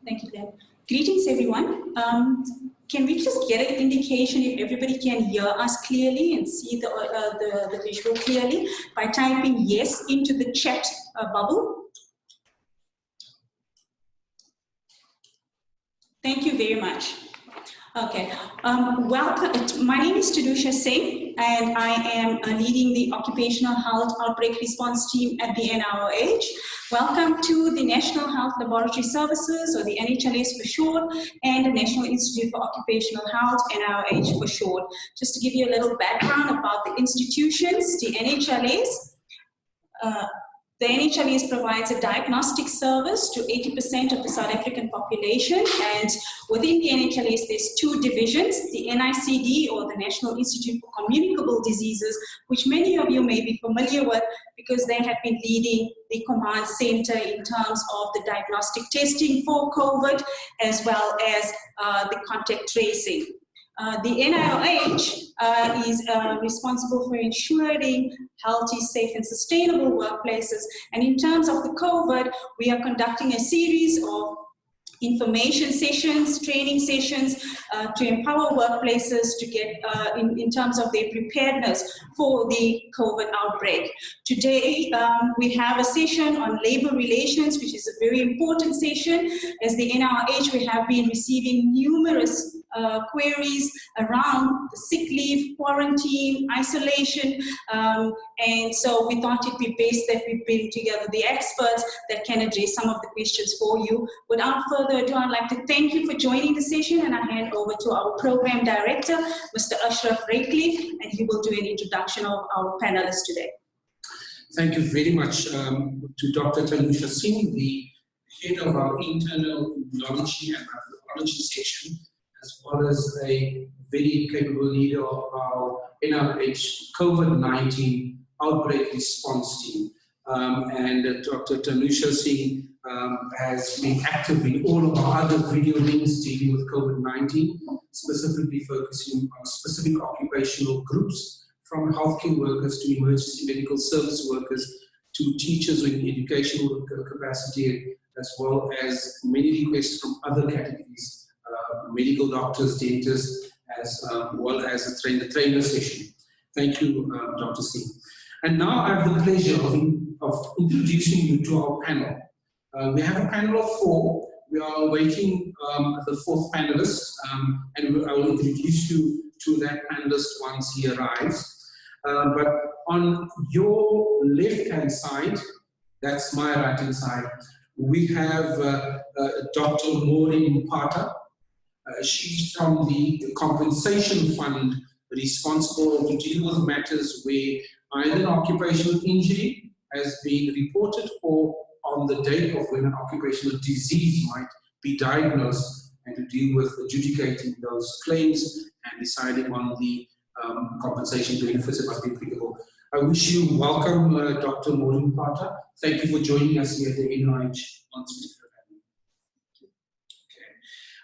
Thank you, Glenn. Greetings, everyone. Can we just get an indication if everybody can hear us clearly and see the visual clearly by typing yes into the chat bubble? Thank you very much. Okay, welcome. My name is Tadusha Singh, and I am leading the Occupational Health Outbreak Response Team at the NIOH. Welcome to the National Health Laboratory Services, or the NHLS for short, and the National Institute for Occupational Health, NIOH for short. Just to give you a little background about the institutions, the NHLS. The NHLS provides a diagnostic service to 80% of the South African population, and within the NHLS there's two divisions, the NICD, or the National Institute for Communicable Diseases, which many of you may be familiar with because they have been leading the command center in terms of the diagnostic testing for COVID, as well as the contact tracing. The NIOH is responsible for ensuring healthy, safe, and sustainable workplaces. And in terms of the COVID, we are conducting a series of information sessions, training sessions to empower workplaces to get in terms of their preparedness for the COVID outbreak. Today, we have a session on labor relations, which is a very important session. As the NIOH, we have been receiving numerous queries around the sick leave, quarantine, isolation, and so we thought it'd be best that we bring together the experts that can address some of the questions for you. Without further ado, I'd like to thank you for joining the session, and I hand over to our program director, Mr. Ashraf Rakely, and he will do an introduction of our panelists today. Thank you very much to Dr. Tadusha Singh, the head of our internal immunology and microbiology section, as well as a very capable leader of our NIOH COVID-19 outbreak response team. And Dr. Tadusha Singh has been active in all of our other video links dealing with COVID-19, specifically focusing on specific occupational groups, from healthcare workers to emergency medical service workers to teachers with educational capacity, as well as many requests from other categories. Medical doctors, dentists, as well as the trainer session. Thank you, Dr. Singh. And now I have the pleasure of introducing you to our panel. We have a panel of 4. We are awaiting the 4th panelist, and I will introduce you to that panelist once he arrives. But on your left-hand side, that's my right-hand side, we have Dr. Maureen Parter. She's from the compensation fund responsible to deal with matters where either an occupational injury has been reported or on the date of when an occupational disease might be diagnosed, and to deal with adjudicating those claims and deciding on the compensation benefits that must be applicable. I wish you welcome, Dr. Maureen Parter. Thank you for joining us here at the NIOH on this particular panel.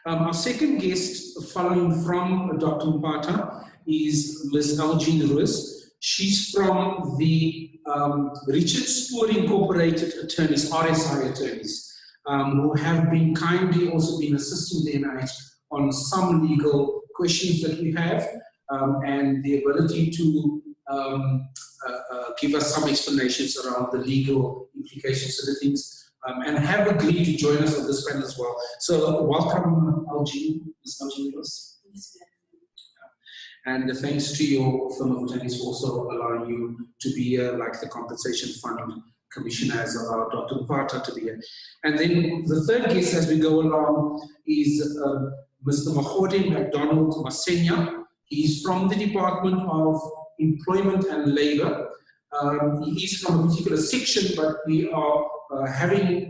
Our second guest, following from Dr. Parter, is Ms. Elgene Ruiz. She's from the Richard Spoor Incorporated attorneys, RSI attorneys, who have been kindly also been assisting the NIH on some legal questions that we have, and the ability to give us some explanations around the legal implications of the things. And have agreed to join us on this panel as well. So welcome, Elgene, Ms. Elgene Ruiz. And thanks to your firm of attorneys for also allowing you to be here, like the Compensation Fund Commissioner, as allowed Dr. Parter to be here. And then the third guest as we go along is Mr. Mahode McDonald Masenya. He's from the Department of Employment and Labour. He is from a particular section, but we are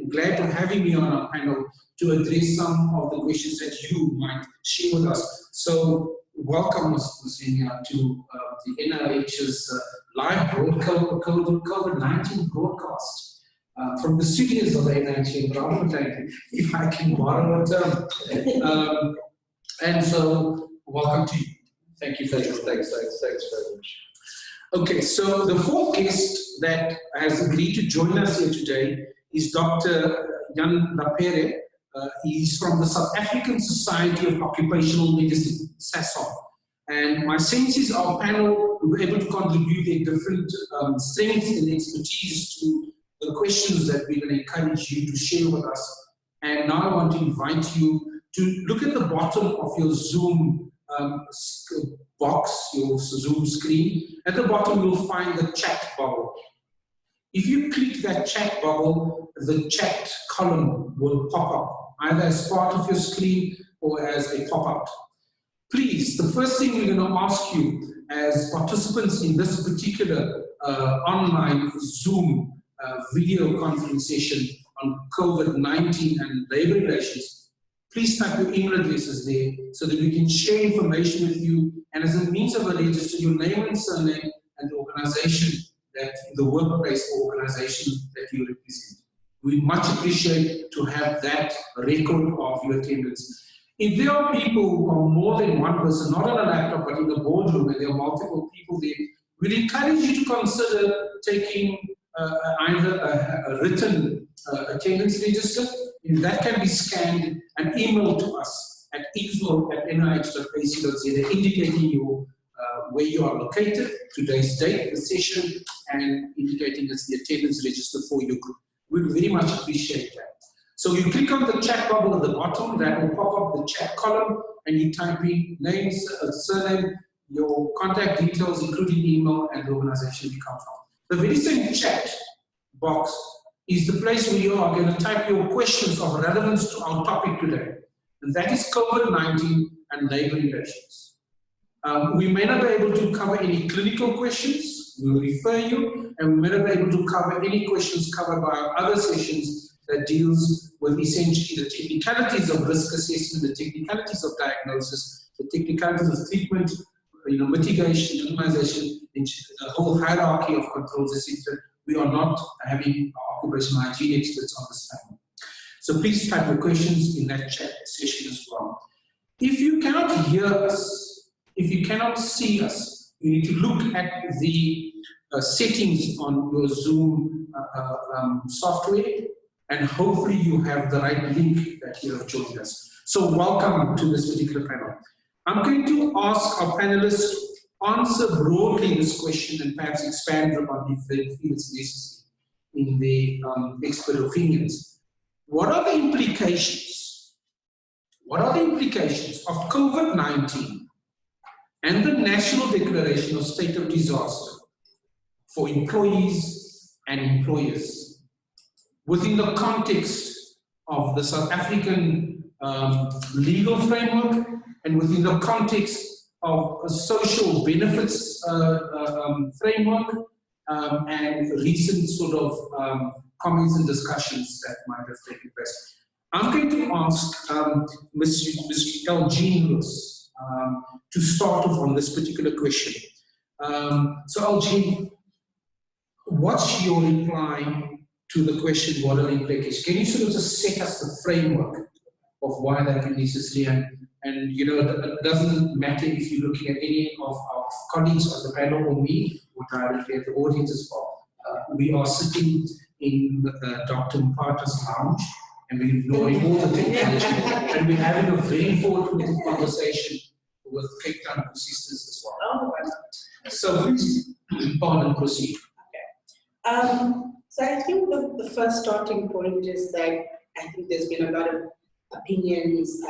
glad to have him here on our panel to address some of the questions that you might share with us. So welcome, Mr. Senior, to the NIOH's live COVID-19 broadcast from the studios of the NIOH in Provident, if I can borrow a term. And so, welcome to you. Thank you for joining. Thanks very much. Okay, so the 4th guest that has agreed to join us here today is Dr. Jan Lapere, He's from the South African Society of Occupational Medicine, SASOM. And my sense is our panel will be able to contribute their different strengths and expertise to the questions that we're going to encourage you to share with us. And now I want to invite you to look at the bottom of your Zoom box, your Zoom screen. At the bottom, you'll find the chat bubble. If you click that chat bubble, the chat column will pop up, either as part of your screen or as a pop-up. Please, the first thing we're going to ask you as participants in this particular online Zoom video conference session on COVID-19 and labor relations, please type your email addresses there so that we can share information with you, and as a means of a register, your name and surname and the organization, that the workplace or organization that you represent. We much appreciate to have that record of your attendance. If there are people who are more than one person, not on a laptop, but in the boardroom, and there are multiple people there, we'd encourage you to consider taking either a written attendance register. If that can be scanned and emailed to us at info@nih.ac.za, indicating your where you are located, today's date, the session, and indicating it's the attendance register for your group. We'd very much appreciate that. So you click on the chat bubble at the bottom, that will pop up the chat column, and you type in names, surname, your contact details, including email and the organization you come from. The very same chat box is the place where you are going to type your questions of relevance to our topic today, and that is COVID-19 and labor relations. We may not be able to cover any clinical questions. We will refer you, and we may not be able to cover any questions covered by our other sessions that deals with essentially the technicalities of risk assessment, the technicalities of diagnosis, the technicalities of treatment, mitigation, minimization, the whole hierarchy of controls, etc. We are not having occupational hygiene experts on this panel. So please type your questions in that chat session as well. If you cannot hear us, if you cannot see us, you need to look at the settings on your Zoom software, and hopefully you have the right link that you have joined us. So welcome to this particular panel. I'm going to ask our panelists to answer broadly this question and perhaps expand upon if they feel it's necessary in the expert opinions. What are the implications? What are the implications of COVID-19 and the National Declaration of State of Disaster for employees and employers within the context of the South African legal framework and within the context of a social benefits framework and recent sort of comments and discussions that might have taken place? I'm going to ask Ms. Elgene Lewis to start off on this particular question. So Elgene, what's your reply to the question, what are the implications? Can you sort of just set us the framework of why that is necessary? And it doesn't matter if you're looking at any of our colleagues on the panel or me, or directly at the audience as well. We are sitting in Dr. Mpata's lounge, and we're ignoring all the technology, and we're having a very informative conversation with Cape Town sisters as well. Oh, so please, Paul, and proceed. Okay. So I think the first starting point is that I think there's been a lot of opinions,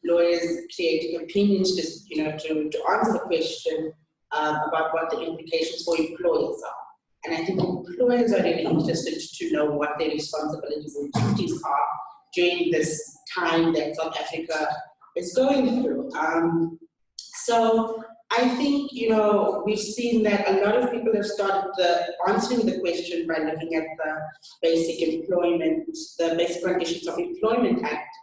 lawyers creating opinions just, to answer the question about what the implications for employers are. And I think employers are really interested to know what their responsibilities and duties are during this time that South Africa is going through. So I think, we've seen that a lot of people have started answering the question by looking at the Basic Conditions of Employment Act.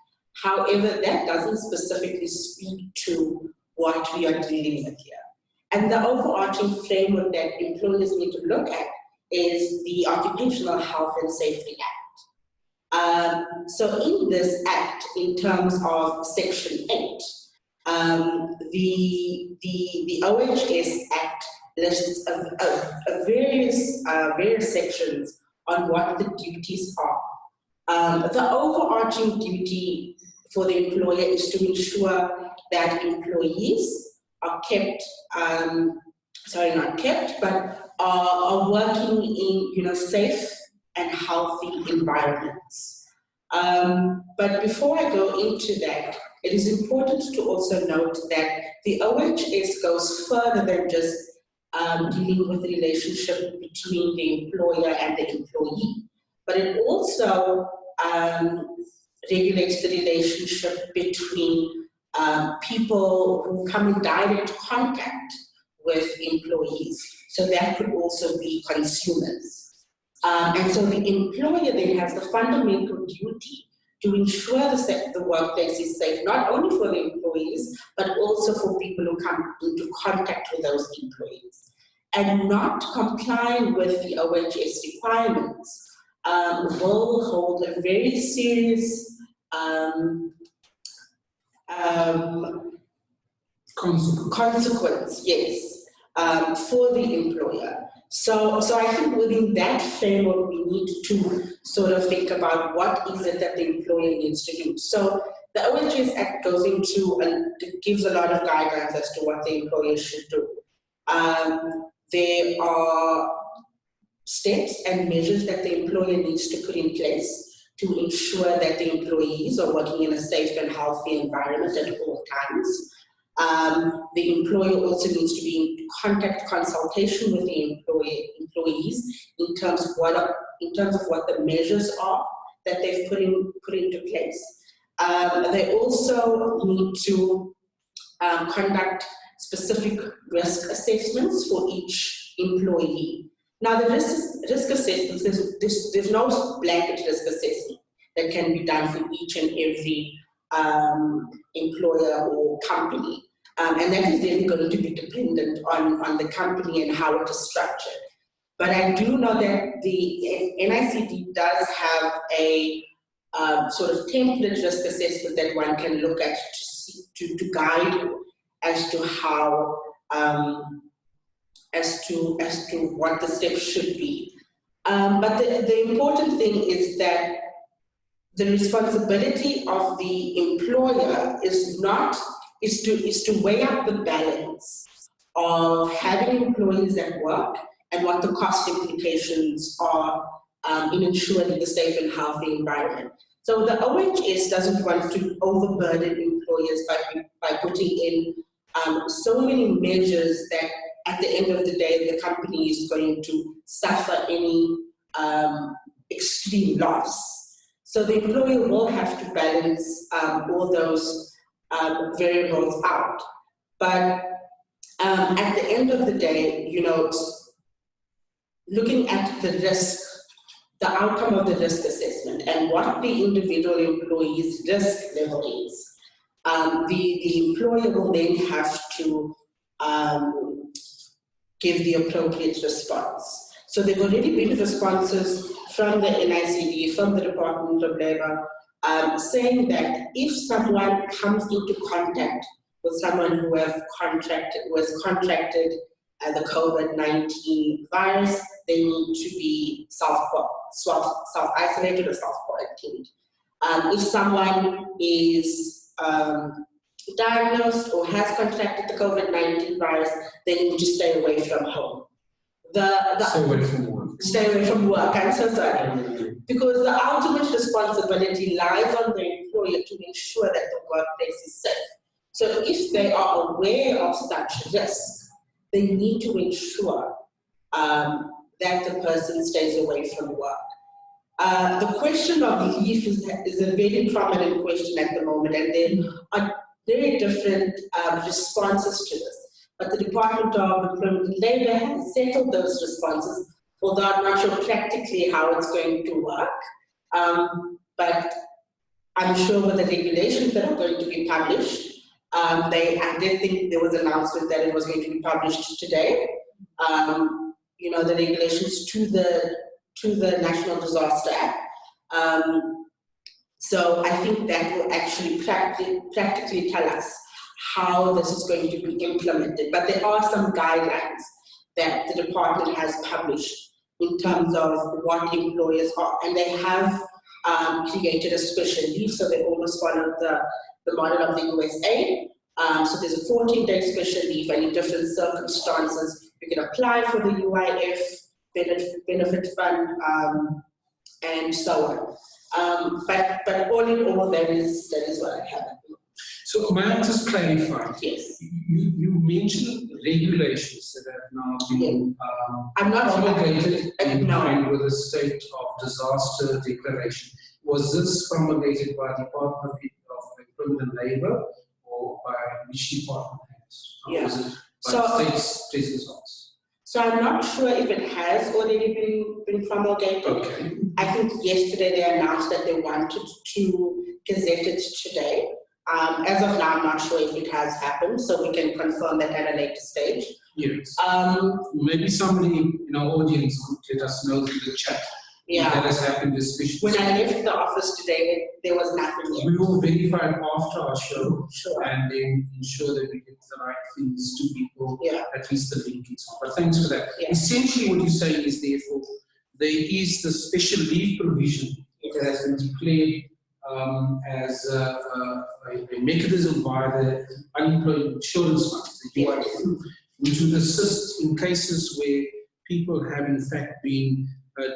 However, that doesn't specifically speak to what we are dealing with here. And the overarching framework that employers need to look at is the Occupational Health and Safety Act. So in this act, in terms of Section 8, the OHS Act lists various sections on what the duties are The overarching duty for the employer is to ensure that employees are kept, not kept, but are working in safe and healthy environments. But before I go into that, it is important to also note that the OHS goes further than just dealing with the relationship between the employer and the employee, but it also regulates the relationship between people who come in direct contact with employees. So that could also be consumers. And so the employer then has the fundamental duty to ensure the workplace is safe, not only for the employees, but also for people who come into contact with those employees. And not complying with the OHS requirements will hold a very serious consequence, yes, for the employer. So I think within that framework, we need to sort of think about what is it that the employer needs to do. So the OHS Act goes into and gives a lot of guidelines as to what the employer should do. There are steps and measures that the employer needs to put in place to ensure that the employees are working in a safe and healthy environment at all times. The employer also needs to be in consultation with the employees in terms of what the measures are that they've put into place. They also need to conduct specific risk assessments for each employee. Now, the risk assessments, there's no blanket risk assessment that can be done for each and every employer or company. And that is really going to be dependent on the company and how it is structured. But I do know that the NICD does have a sort of template risk assessment that one can look at to guide you as to how, as to what the steps should be. But the important thing is that the responsibility of the employer is to weigh up the balance of having employees at work and what the cost implications are in ensuring the safe and healthy environment. So the OHS doesn't want to overburden employers by putting in so many measures that at the end of the day, the company is going to suffer any extreme loss. So the employer will have to balance all those variables out. But at the end of the day, looking at the risk, the outcome of the risk assessment and what the individual employee's risk level is, the employer will then have to give the appropriate response. So there have already been responses from the NICD, from the Department of Labour, saying that if someone comes into contact with someone who has contracted the COVID-19 virus, they need to be self-isolated or self-quarantined. If someone is diagnosed or has contracted the COVID-19 virus, they need to stay away from home. Stay away from work. Stay away from work, I'm so sorry. Because the ultimate responsibility lies on the employer to ensure that the workplace is safe. So if they are aware of such risk, they need to ensure that the person stays away from work. The question of leave is a very prominent question at the moment, and there are very different responses to this. But the Department of Employment and Labour has settled those responses, although I'm not sure practically how it's going to work. But I'm sure with the regulations that are going to be published, I did think there was an announcement that it was going to be published today. The regulations to the National Disaster Act. So I think that will actually practically tell us how this is going to be implemented. But there are some guidelines that the department has published in terms of what employers are, and they have created a special leave, so they almost followed the model of the USA. So there's a 14-day special leave, and in different circumstances, you can apply for the UIF benefit fund, and so on. But all in all, that is what I have. So may I just clarify? Yes. You mentioned regulations that have now been I'm not promulgated in no. line with the state of disaster declaration. Was this promulgated by the Department of Employment and Labour, or by which department? Yeah. Was it by the state results? So I'm not sure if it has already been promulgated. Okay. I think yesterday they announced that they wanted to gazette it today. As of now, I'm not sure if it has happened, so we can confirm that at a later stage. Yes. Maybe somebody in our audience could let us know in the chat. Yeah. That has happened, especially. When I left the office today, there was nothing yet. We will verify it after our show, Sure. and then ensure that we get the right things to people, at least the link and so on. But thanks for that. Yeah. Essentially, what you're saying is, therefore, there is the special leave provision that has been declared as a mechanism via the Unemployment Insurance Fund, the UIF, which would assist in cases where people have in fact been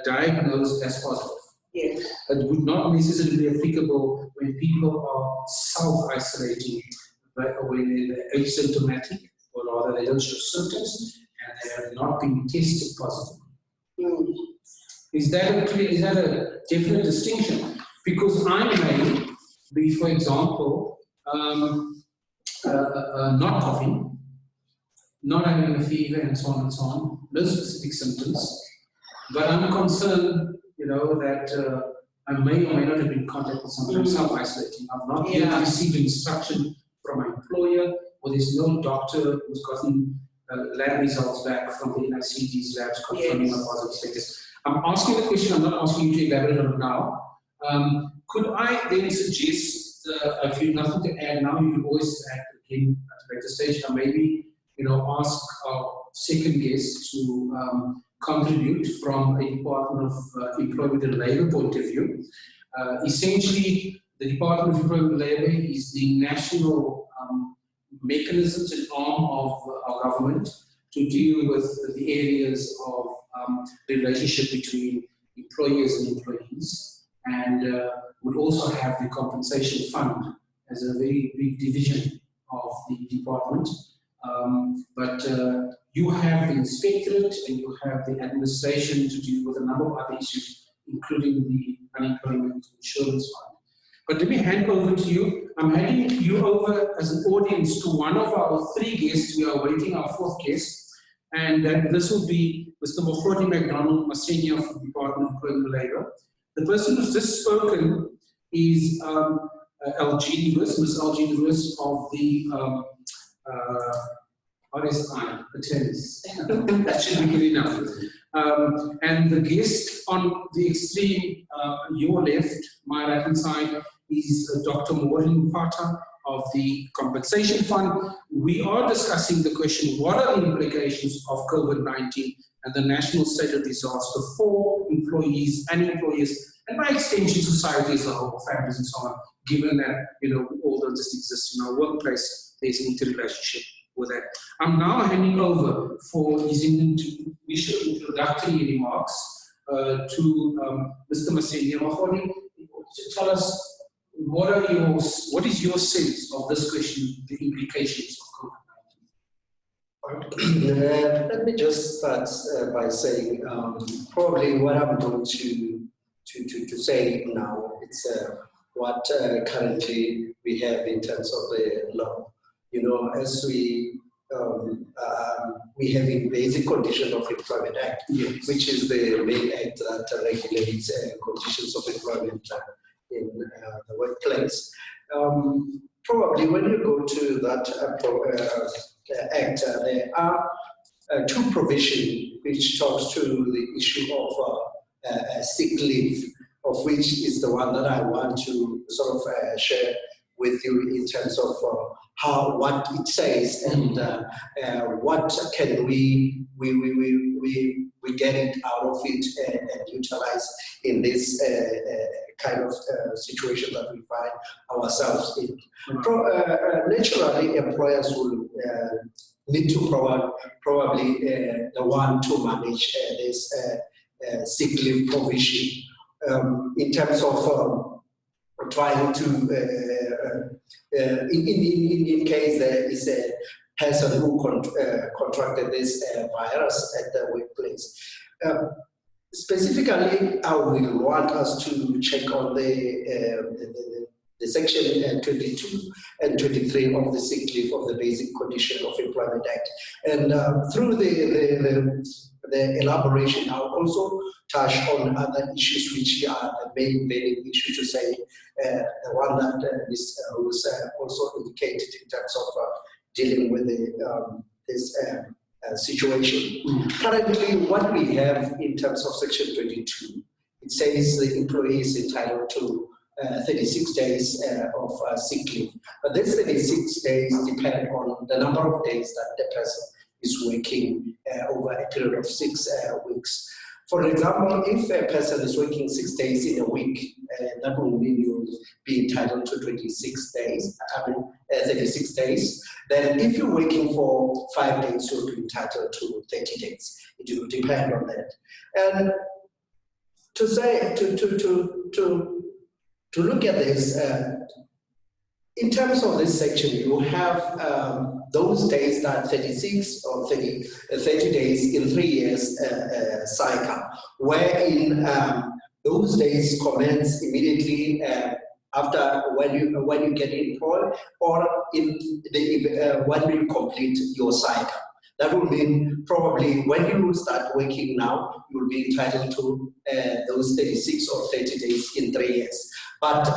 diagnosed as positive. Yes. It would not necessarily be applicable when people are self-isolating, when they're asymptomatic, or rather they don't show symptoms and they have not been tested positive. Is that a definite distinction? Because I may be, for example, not coughing, not having a fever, and so on, no specific symptoms, but I'm concerned, that I may or may not have been in contact with someone self-isolating. I've not yet received instruction from my employer, or there's no doctor who's gotten lab results back from the NICD's labs confirming a positive status. I'm asking the question, I'm not asking you to elaborate on it now. Could I then suggest, if you have nothing to add now, you can always add again at a later stage, and maybe, ask our second guest to contribute from a Department of Employment and Labour point of view. Essentially, the Department of Employment and Labour is the national mechanisms and arm of our government to deal with the areas of the relationship between employers and employees, and would also have the compensation fund as a very big division of the department. But you have the inspectorate and you have the administration to deal with a number of other issues, including the unemployment insurance fund. But let me hand over to you. I'm handing you over as an audience to one of our three guests. We are awaiting our fourth guest, and this will be Mr. Mofoti McDonald Masenia from the Department of Employment and Labour. The person who's just spoken is Elgene Lewis, Ms. Elgene Lewis of the RSI, attorneys. That should be good enough. And the guest on the extreme, your left, my right hand side, is Dr. Maureen Pata of the Compensation Fund. We are discussing the question, what are the implications of COVID-19 and the national state of disaster for employees and employers, and by extension society as a whole, families and so on, given that all those just exist in our workplace, there's an interrelationship with that. I'm now handing over for his initial introductory remarks to Mr. Masenia. Mahoni, tell us what is your sense of this question, the implications of COVID-19? Let me just start by saying probably what I'm going to say now, it's what currently we have in terms of the law. As we have a basic condition of employment act, which is the main act that regulates conditions of employment in the workplace. Probably when you go to that act, there are two provisions which talks to the issue of sick leave, of which is the one that I want to sort of share with you in terms of what it says and what can we we get it out of it and utilize in this kind of situation that we find ourselves in. Naturally, employers will need to probably the one to manage this sick leave provision in terms of trying to, in case there is a person who contracted this virus at the workplace. Specifically, I will want us to check on the section 22 and 23 of the sick leave of the Basic Condition of Employment Act. And through the elaboration, I'll also touch on other issues which are the main issue to say, the one that was also indicated in terms of dealing with this situation. Currently, what we have in terms of section 22, it says the employee is entitled to 36 days of sick leave. But this 36 days depend on the number of days that the person is working over a period of 6 weeks. For example, if a person is working 6 days in a week, that will mean you will be entitled to 26 days, 36 days. Then if you're working for 5 days, you'll be entitled to 30 days. It will depend on that. And to say, to look at this, in terms of this section, you have those days that 36 or 30 days in 3 years cycle, wherein those days commence immediately after when you get employed, or in the when you complete your cycle. That will mean probably when you start working now, you will be entitled to those 36 or 30 days in 3 years. But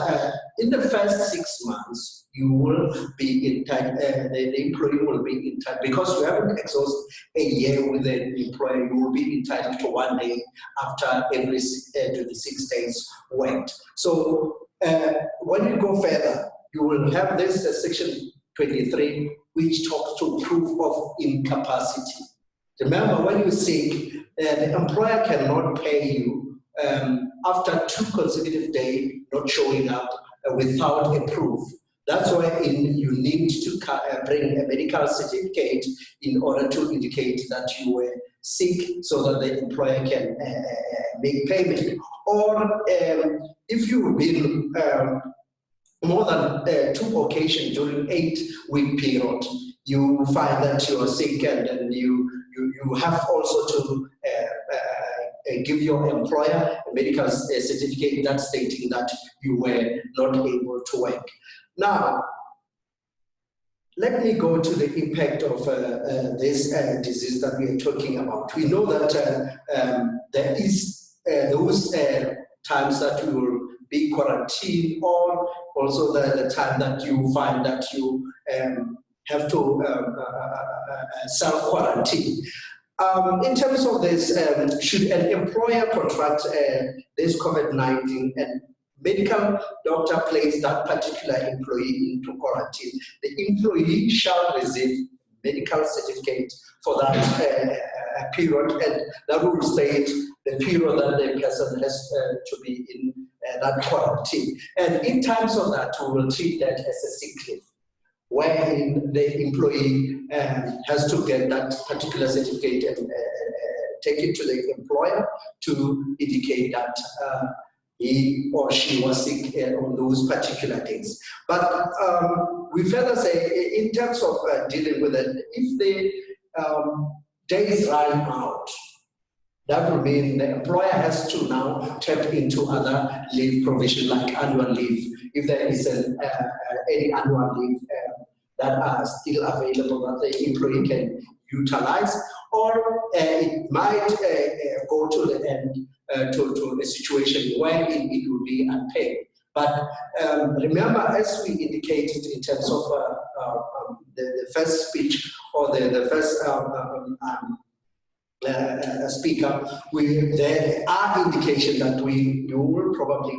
in the first 6 months, you will be entitled, the employee will be entitled, because you haven't exhausted a year with an employer, you will be entitled to 1 day after every 26 days worked. So when you go further, you will have this section 23, which talks to proof of incapacity. Remember, when you're sick, the employer cannot pay you after 2 consecutive days not showing up without a proof. That's why you need to bring a medical certificate in order to indicate that you were sick, so that the employer can make payment. Or if you've been more than 2 occasions during 8-week period, you find that you are sick, and then you have also to give your employer a medical certificate that's stating that you were not able to work. Now, let me go to the impact of this disease that we are talking about. We know that there is those times that you will be quarantined, or also the time that you find that you have to self-quarantine. In terms of this, should an employer contract this COVID-19 and medical doctor place that particular employee into quarantine, the employee shall receive medical certificate for that period, and that will state the period that the person has to be in that quarantine. And in terms of that, we will treat that as a sick leave, wherein the employee has to get that particular certificate and take it to the employer to indicate that he or she was sick on those particular days. But we further say, in terms of dealing with it, if the days run out, that will mean the employer has to now tap into other leave provision, like annual leave. If there is any annual leave that are still available that the employee can utilize, or it might go to the end to a situation where it will be unpaid. But remember, as we indicated in terms of the first speech, or the first speaker, there are indications that you will probably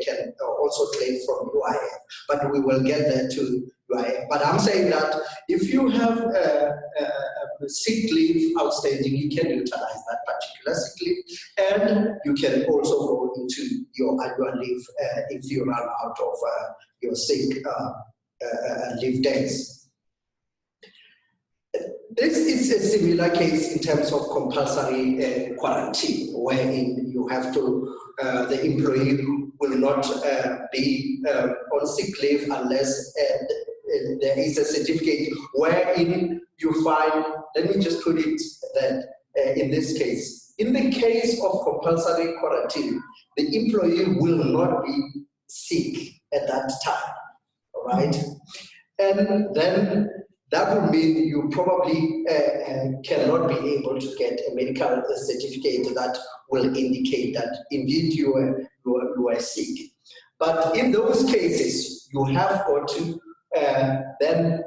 can also claim from UIF, but we will get there to UIF. But I'm saying that if you have sick leave outstanding, you can utilize that particular sick leave, and you can also go into your annual leave if you run out of your sick leave days. This is a similar case in terms of compulsory quarantine, wherein you have to, the employee will not be on sick leave unless there is a certificate wherein you find, let me just put it that in this case, in the case of compulsory quarantine, the employee will not be sick at that time, all right? And then that would mean you probably cannot be able to get a medical certificate that will indicate that indeed you are sick. But in those cases, you have got to then,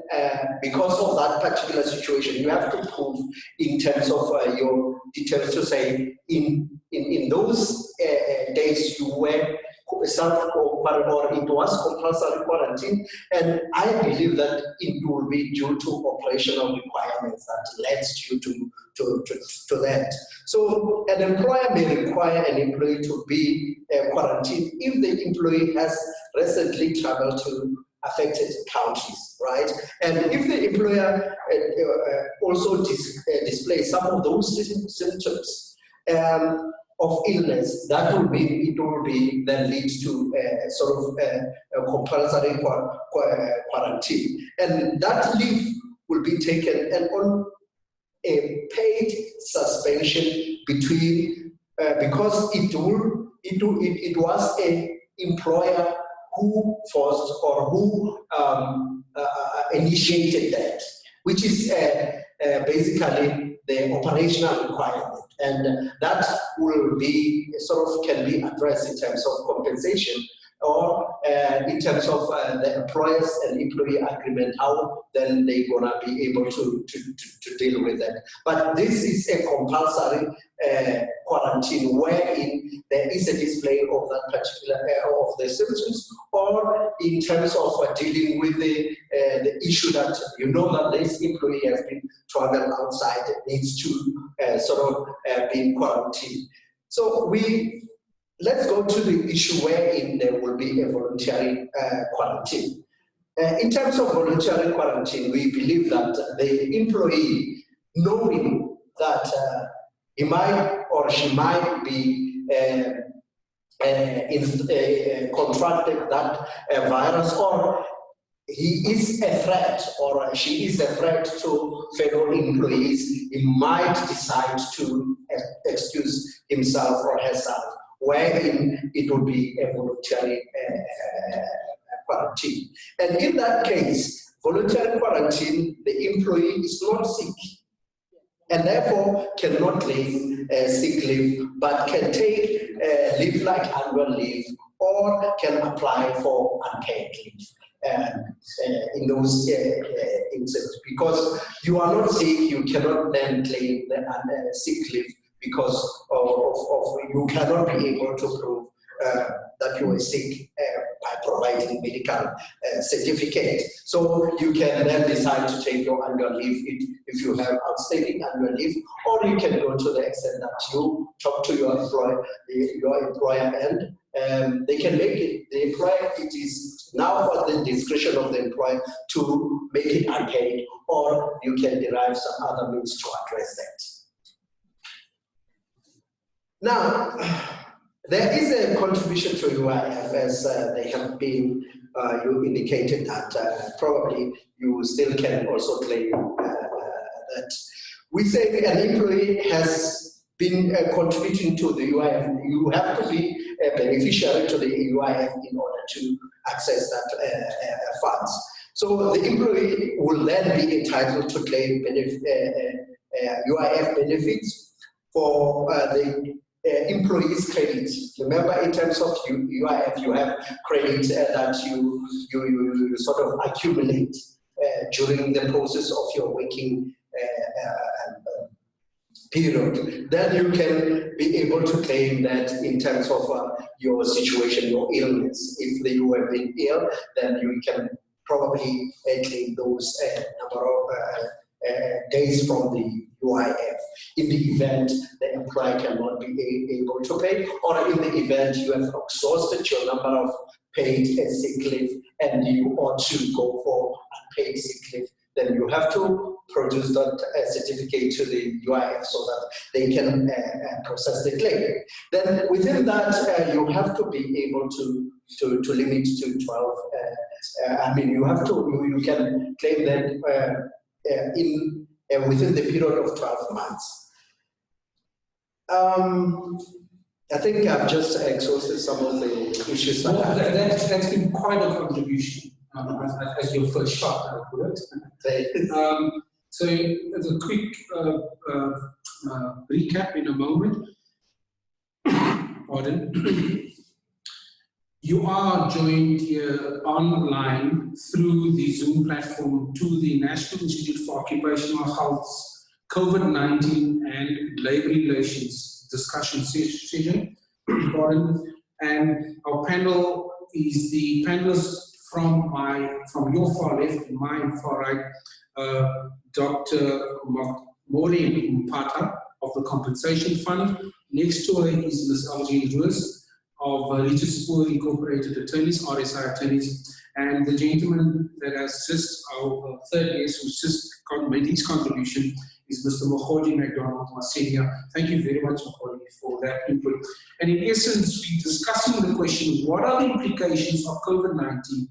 because of that particular situation, you have to prove in terms of your details to say in those days you were or it was compulsory quarantine, and I believe that it will be due to operational requirements that leads you to that. So an employer may require an employee to be quarantined if the employee has recently traveled to affected countries, right? And if the employer also displays some of those symptoms of illness, that will be, it will be then leads to sort of a compulsory quarantine. And that leave will be taken and on a paid suspension between, because it was a employer who forced or who initiated that, which is basically the operational requirement. And that will be sort of can be addressed in terms of compensation or in terms of the employers and employee agreement, how then they're gonna be able to deal with that. But this is a compulsory quarantine wherein there is a display of that particular of the symptoms, or in terms of dealing with the issue that you know that this employee has been traveling outside, needs to sort of be quarantined. So let's go to the issue wherein there will be a voluntary quarantine. In terms of voluntary quarantine, we believe that the employee, knowing that he might or she might be contracted that virus, or he is a threat or she is a threat to fellow employees, he might decide to excuse himself or herself, wherein it would be a voluntary quarantine. And in that case, voluntary quarantine, the employee is not sick and therefore cannot claim sick leave, but can take leave like annual leave or can apply for unpaid leave. In those instances, because you are not sick, you cannot then claim the sick leave because of you cannot be able to prove that you are sick by providing medical certificate. So you can then decide to take your annual leave if you have outstanding annual leave, or you can go to the extent that you talk to your employer and they can make it, the employer, it is now for the discretion of the employer to make it unpaid, or you can derive some other means to address that. Now, there is a contribution to UIF, as they have been, you indicated that probably you still can also claim that. We say an employee has been contributing to the UIF. You have to be a beneficiary to the UIF in order to access that funds. So the employee will then be entitled to claim UIF benefits for the employees' credits. Remember, in terms of UIF, you have credits that you sort of accumulate during the process of your working period. Then you can be able to claim that in terms of your situation, your illness. If you have been ill, then you can probably claim those number of days from the UIF in the event the employer cannot be able to pay, or in the event you have exhausted your number of paid sick leave and you ought to go for unpaid sick leave, then you have to produce that certificate to the UIF so that they can process the claim. Then within that, you have to be able to limit to 12. I mean, you have to, you can claim that within the period of 12 months. I think I've just exhausted some of the issues. Well, that's been quite a contribution as your first shot, I would put it. So as a quick recap in a moment. Pardon. You are joined here online through the Zoom platform to the National Institute for Occupational Health's COVID-19 and Labour Relations discussion session. And our panel is the panelists from your far left and my far right, Dr. Maureen Mpata of the Compensation Fund. Next to her is Ms. Algene Ruiz of Regis Poor Incorporated Attorneys, RSI Attorneys, and the gentleman that assists our third guest who made his contribution is Mr. Mohodi McDonald, our senior. Thank you very much, Mohodi, for that input. And in essence, we're discussing the question, what are the implications of COVID-19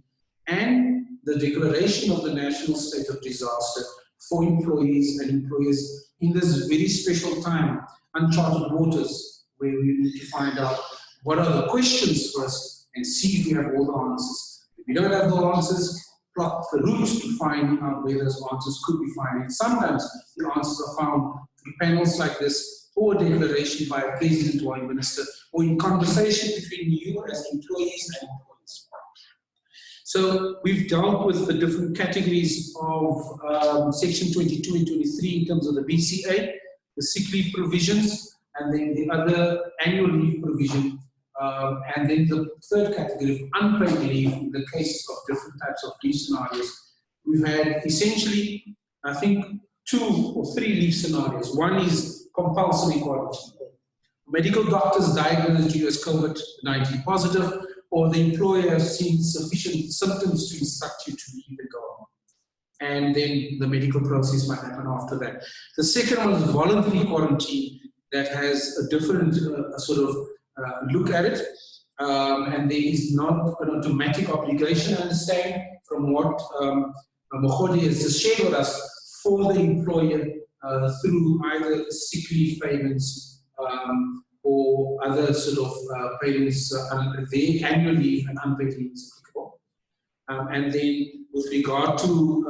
and the declaration of the national state of disaster for employees and employers in this very special time, uncharted waters, where we need to find out what are the questions first and see if we have all the answers. If we don't have the answers, plot the route to find out where those answers could be found. And sometimes the answers are found through panels like this, or a declaration by a president or a minister, or in conversation between you as employees and employees. So we've dealt with the different categories of Section 22 and 23 in terms of the BCA, the sick leave provisions, and then the other annual leave provision. And then the third category of unpaid leave in the cases of different types of leave scenarios. We've had essentially, I think, 2 or 3 leave scenarios. One is compulsory quarantine. Medical doctors diagnosed you as COVID-19 positive, or the employer has seen sufficient symptoms to instruct you to leave and go home. And then the medical process might happen after that. The second one is voluntary quarantine that has a different sort of look at it, and there is not an automatic obligation, I understand, from what Mohodi has just shared with us, for the employer through either sick leave payments or other sort of payments, their annual leave and unpaid leave is applicable. And then with regard to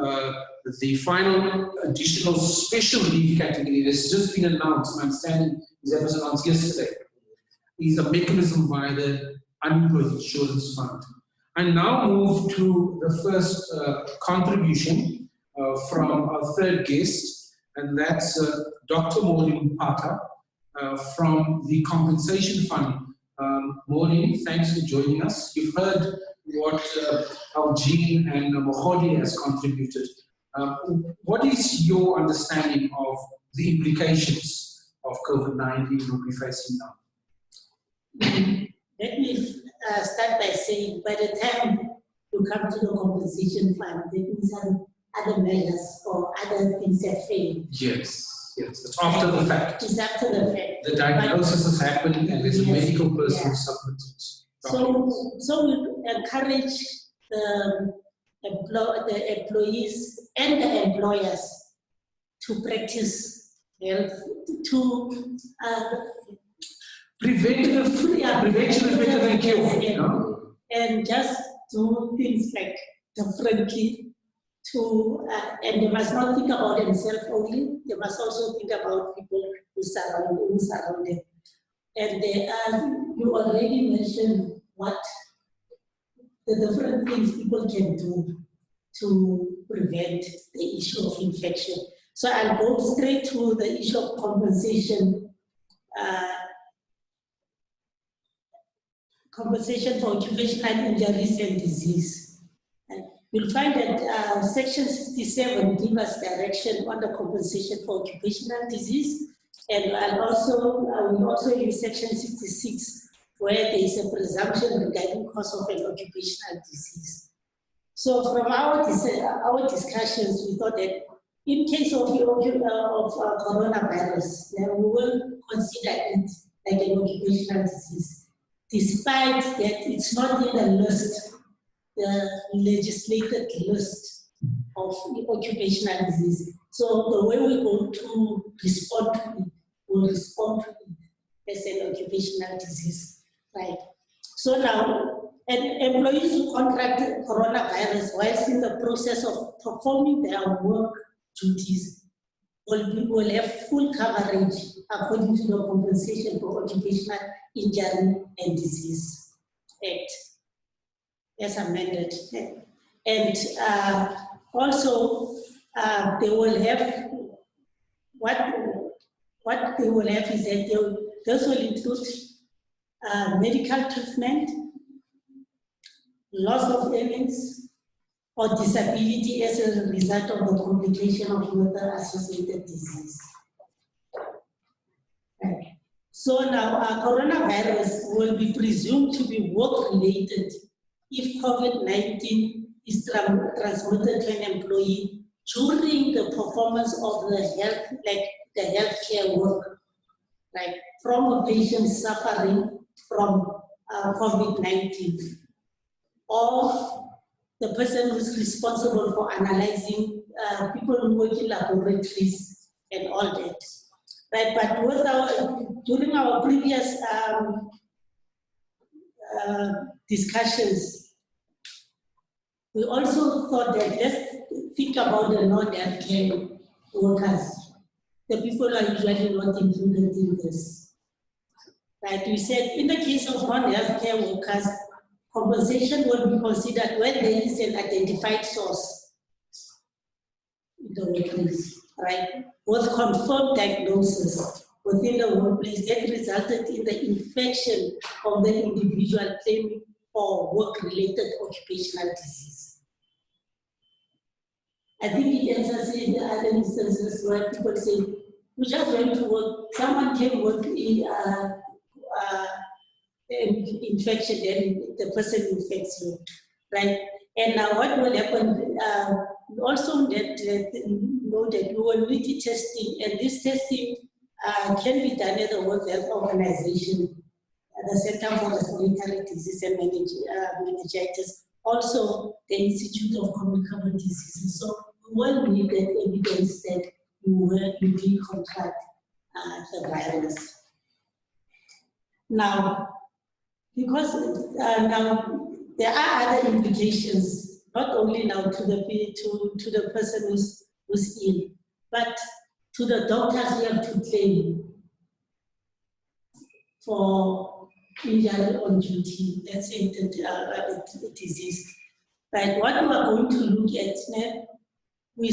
the final additional special leave category that's just been announced, my understanding is that was announced yesterday, is a mechanism via the Unemployment Insurance Fund. I now move to the first contribution from our third guest, and that's Dr. Maureen Mpata from the Compensation Fund. Maureen, thanks for joining us. You've heard what Algene and Mohodi has contributed. What is your understanding of the implications of COVID-19 we'll be facing now? Let me start by saying, by the time you come to the compensation fund, there will be some other measures or other things have failed. Yes, yes, it's after the fact. It's after the fact. The diagnosis has happened and there's a medical person who submitted. So we encourage the employees and the employers to practice health, to prevention is better than cure. Yeah. And just do things like differently and they must not think about themselves only, they must also think about people who surround them. And you already mentioned what the different things people can do to prevent the issue of infection. So I'll go straight to the issue of compensation. Compensation for occupational injuries and disease. you'll find that Section 67 gives us direction on the compensation for occupational disease, and we'll also use Section 66, where there is a presumption regarding cause of an occupational disease. So from our discussions, we thought that in case of coronavirus, then we will consider it like an occupational disease, despite that it's not in the list, the legislated list of occupational disease. So the way we're going to respond to it, we'll respond to it as an occupational disease, right? So now, employees who contract coronavirus whilst in the process of performing their work duties will have full coverage according to the Compensation for Occupational Injury and Disease Act, as amended. And also, they will have, what they will have is that those will include medical treatment, loss of earnings, or disability as a result of the complication of weather-associated disease. Right. So now, coronavirus will be presumed to be work-related if COVID-19 is transmitted to an employee during the performance of the healthcare work, like from a patient suffering from COVID-19, or the person who's responsible for analyzing people who work in laboratories and all that. Right, but during our previous discussions, we also thought that let's think about the non-healthcare workers. The people are usually not included in this. Right, we said in the case of non-healthcare workers, compensation will be considered when there is an identified source in the workplace, right? With confirmed diagnosis within the workplace that resulted in the infection of the individual claiming for work-related occupational disease. I think it ends us in the other instances where people say, we just went to work, someone came work in infection, then the person infects you, right? And now what will happen, also that know that we will need testing, and this testing can be done at the World Health Organization, the Center for Respiratory Disease and Meningitis, also the Institute of Communicable Diseases. So we will need that evidence that you did contract the virus. Now, because now there are other implications, not only now to the person who's ill, but to the doctors who have to claim for injury on duty, let's say the disease. Right, what we are going to look at now, we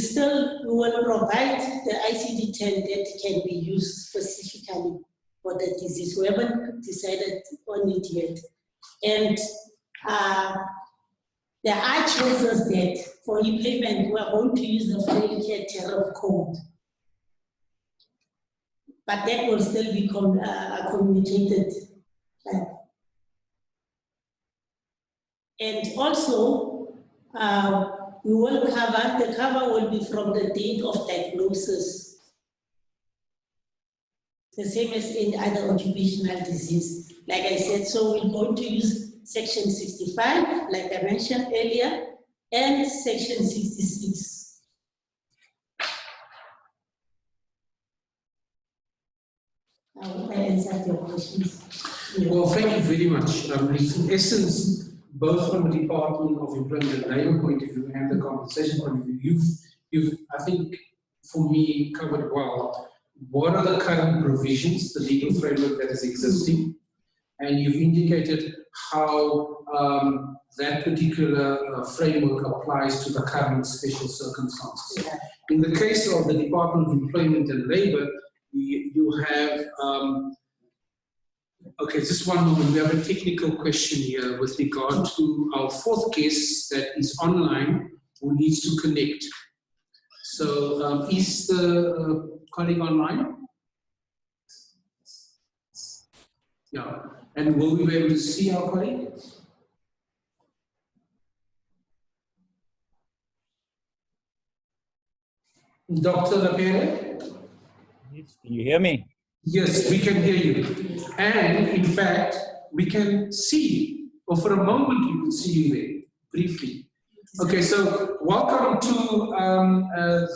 will provide the ICD-10 that can be used specifically for the disease. We haven't decided on it yet. And there are choices that for e-payment, we are going to use the frail care tariff code. But that will still be communicated. And also, we will the cover will be from the date of diagnosis, the same as in other occupational disease. Like I said, so we're going to use Section 65, like I mentioned earlier, and Section 66. I hope I answered your questions. Yeah. Well, thank you very much. In essence, both from the Department of Employment and Labour point of view and the compensation point of view, you've, I think, for me, covered well what are the current provisions, the legal framework that is existing, and you've indicated how that particular framework applies to the current special circumstances. Yeah. In the case of the Department of Employment and Labour, you have Okay, just one moment. We have a technical question here with regard to our fourth guest that is online who needs to connect. So, is the colleague online? Yeah. And will we be able to see our colleague? Dr. Lapere? Yes, can you hear me? Yes, we can hear you. And in fact, we can see you. Or for a moment, we could see you there, briefly. Okay, so welcome to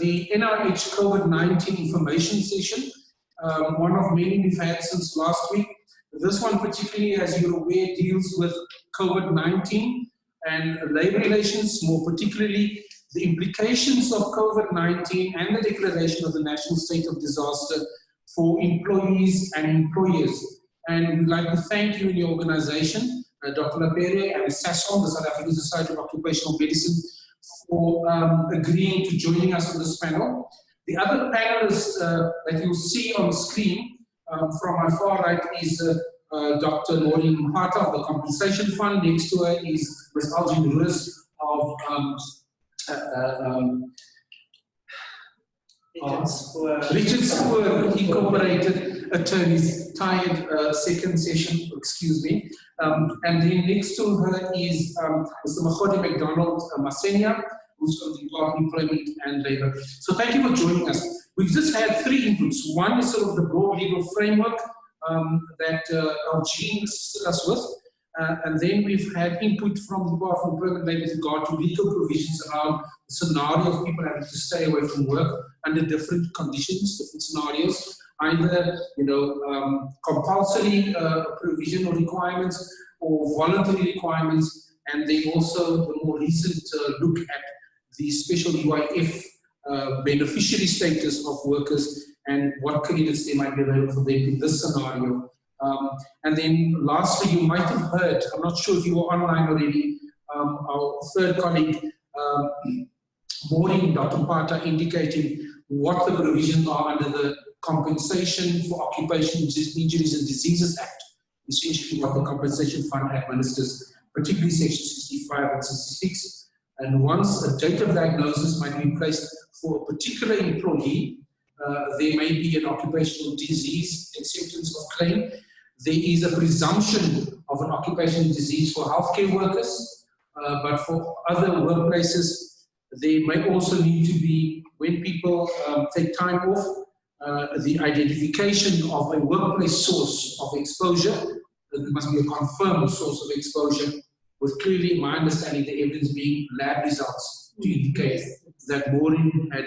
the NIOH COVID-19 information session, one of many we've had since last week. This one particularly, as you're aware, deals with COVID-19 and labor relations, more particularly the implications of COVID-19 and the declaration of the national state of disaster for employees and employers. And we'd like to thank you and your organization, Dr. Lapere and SASOM, the South African Society of Occupational Medicine, for agreeing to joining us on this panel. The other panelists that you'll see on screen from my far right is Dr. Maureen Mpata of the Compensation Fund. Next to her is Ms. Algin Ruiz of Richard Spoor Incorporated Attorneys, tired second session, excuse me. And then next to her is Mr. Mahodi McDonald Masenia, who's from the Department of Employment and Labour. So thank you for joining us. We've just had three inputs. One is sort of the broad legal framework that Eugene assisted us with. And then we've had input from the Department of Employment and Labour with regard to legal provisions around the scenario of people having to stay away from work under different conditions, different scenarios, either compulsory provisional requirements or voluntary requirements, and then also the more recent look at the special UIF beneficiary status of workers and what credits they might be available for them in this scenario. And then lastly, you might have heard, I'm not sure if you were online already, our third colleague, Maureen, Dr. Mpata, indicating what the provisions are under the Compensation for Occupational Injuries and Diseases Act, essentially what the Compensation Fund administers, particularly Section 65 and 66. And once a date of diagnosis might be placed for a particular employee, there may be an occupational disease acceptance of claim. There is a presumption of an occupational disease for healthcare workers, but for other workplaces, there may also need to be, when people take time off, the identification of a workplace source of exposure. There must be a confirmed source of exposure, with clearly, in my understanding, the evidence being lab results to indicate that Maureen had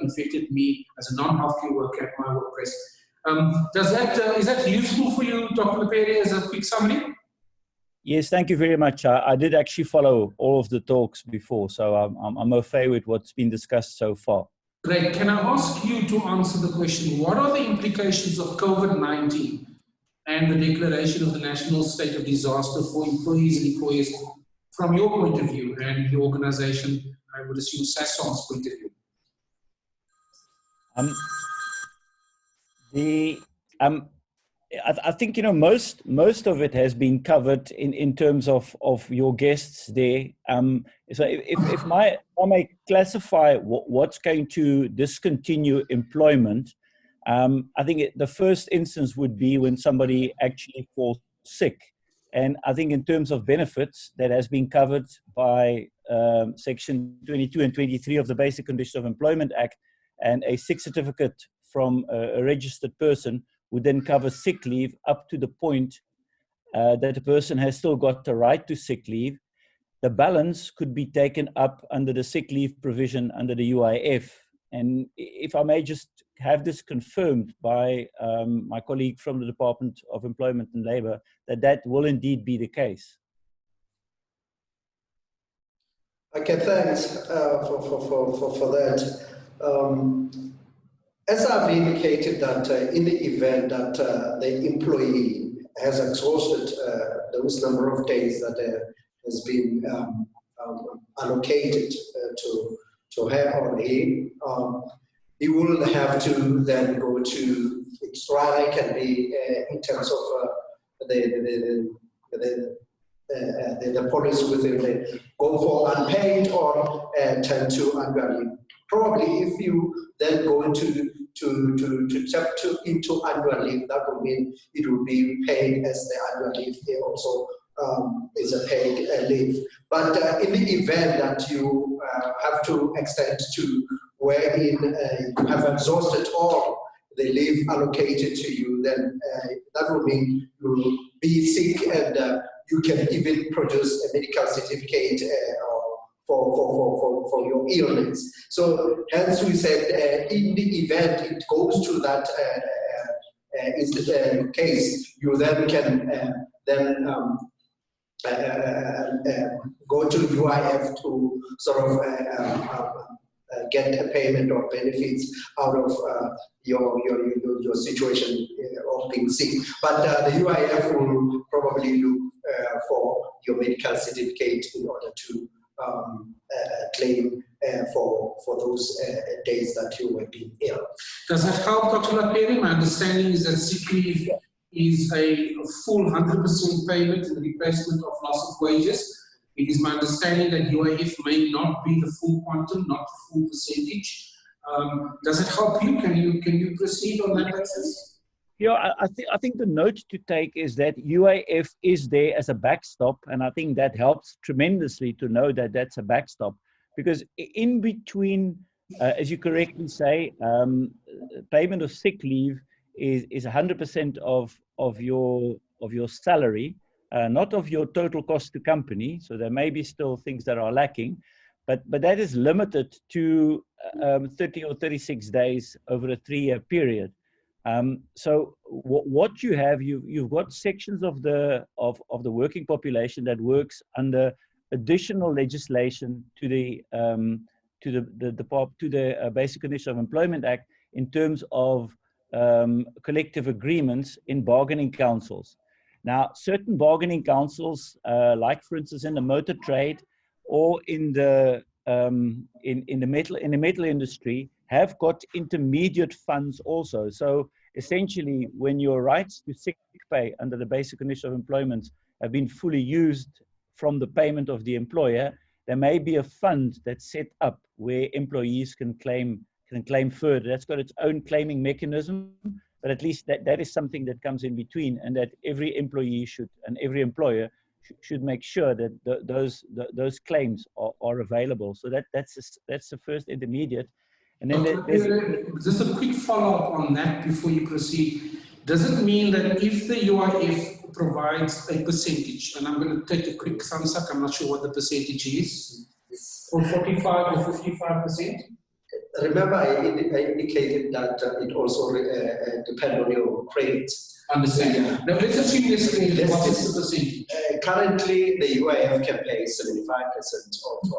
infected me as a non-healthcare worker at my workplace. Is that useful for you, Dr. Lapere, as a quick summary? Yes, thank you very much. I did actually follow all of the talks before, so I'm au fait with what's been discussed so far. Great. Can I ask you to answer the question, what are the implications of COVID-19 and the declaration of the national state of disaster for employees and employers from your point of view and your organization, I would assume SASOM's point of view? I think, you know, most of it has been covered in terms of your guests there. So if I may classify what's going to discontinue employment, I think the first instance would be when somebody actually falls sick. And I think in terms of benefits, that has been covered by Section 22 and 23 of the Basic Conditions of Employment Act, and a sick certificate from a registered person would then cover sick leave up to the point that the person has still got the right to sick leave. The balance could be taken up under the sick leave provision under the UIF. And if I may just have this confirmed by my colleague from the Department of Employment and Labour, that will indeed be the case. Okay, thanks for that. As I've indicated that in the event that the employee has exhausted those number of days that has been allocated to her or him, he will have to then go to, it's rather can be in terms of the policy whether they go for unpaid or turn to annual leave. Probably if you then go into annual leave, that would mean it will be paid as the annual leave here also is a paid leave. But in the event that you have to extend to wherein you have exhausted all the leave allocated to you, then that will mean you will be sick and you can even produce a medical certificate for your illness. So hence we said in the event it goes to that case, you then can go to UIF to sort of get a payment or benefits out of your situation of being sick. But the UIF will probably look for your medical certificate in order to claim for those days that you were being ill. Does that help, Dr. Laperi? My understanding is that sick leave is a full 100% payment in replacement of loss of wages. It is my understanding that UIF may not be the full quantum, not the full percentage. Does it help you? Can you proceed on that basis? Yeah, I think the note to take is that UIF is there as a backstop, and I think that helps tremendously to know that that's a backstop, because in between, as you correctly say, payment of sick leave is 100% of your salary, not of your total cost to company. So there may be still things that are lacking, but that is limited to 30 or 36 days over a 3-year period. So what you have, you've got sections of the working population that works under additional legislation to the Basic Conditions of Employment Act in terms of collective agreements in bargaining councils. Now, certain bargaining councils, like for instance in the motor trade or in the metal industry, have got intermediate funds also. So essentially, when your rights to sick pay under the Basic Conditions of Employment have been fully used from the payment of the employer, there may be a fund that's set up where employees can claim further. That's got its own claiming mechanism, but at least that is something that comes in between, and that every employee and every employer should make sure that those claims are available. So that's the first intermediate. And then just a quick follow-up on that before you proceed. Does it mean that if the UIF provides a percentage, and I'm going to take a quick thumbs up, I'm not sure what the percentage is, for 45 or 55%? Remember, I indicated that it also depends on your credits. Understand. Yeah. Now let's assume this credit. What is the percentage? Currently, the UIF can pay 75% of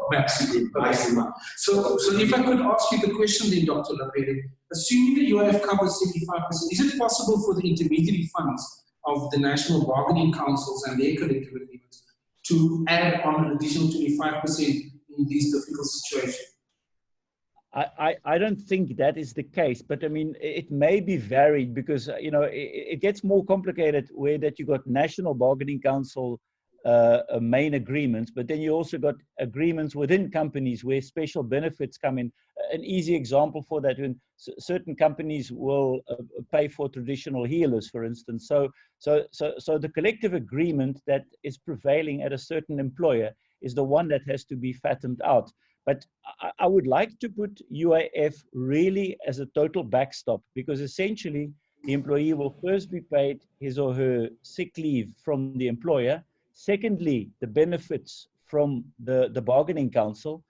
maximum. So if I could ask you the question then, Dr. Laperi, assuming the UIF covers 75%, is it possible for the intermediary funds of the national bargaining councils and their collective agreements to add on an additional 25% in these difficult situations? I don't think that is the case, but I mean, it may be varied because, it gets more complicated where that you got national bargaining council main agreements, but then you also got agreements within companies where special benefits come in. An easy example for that, when certain companies will pay for traditional healers, for instance. So the collective agreement that is prevailing at a certain employer is the one that has to be fathomed out. But I would like to put UIF really as a total backstop, because essentially the employee will first be paid his or her sick leave from the employer. Secondly, the benefits from the bargaining council.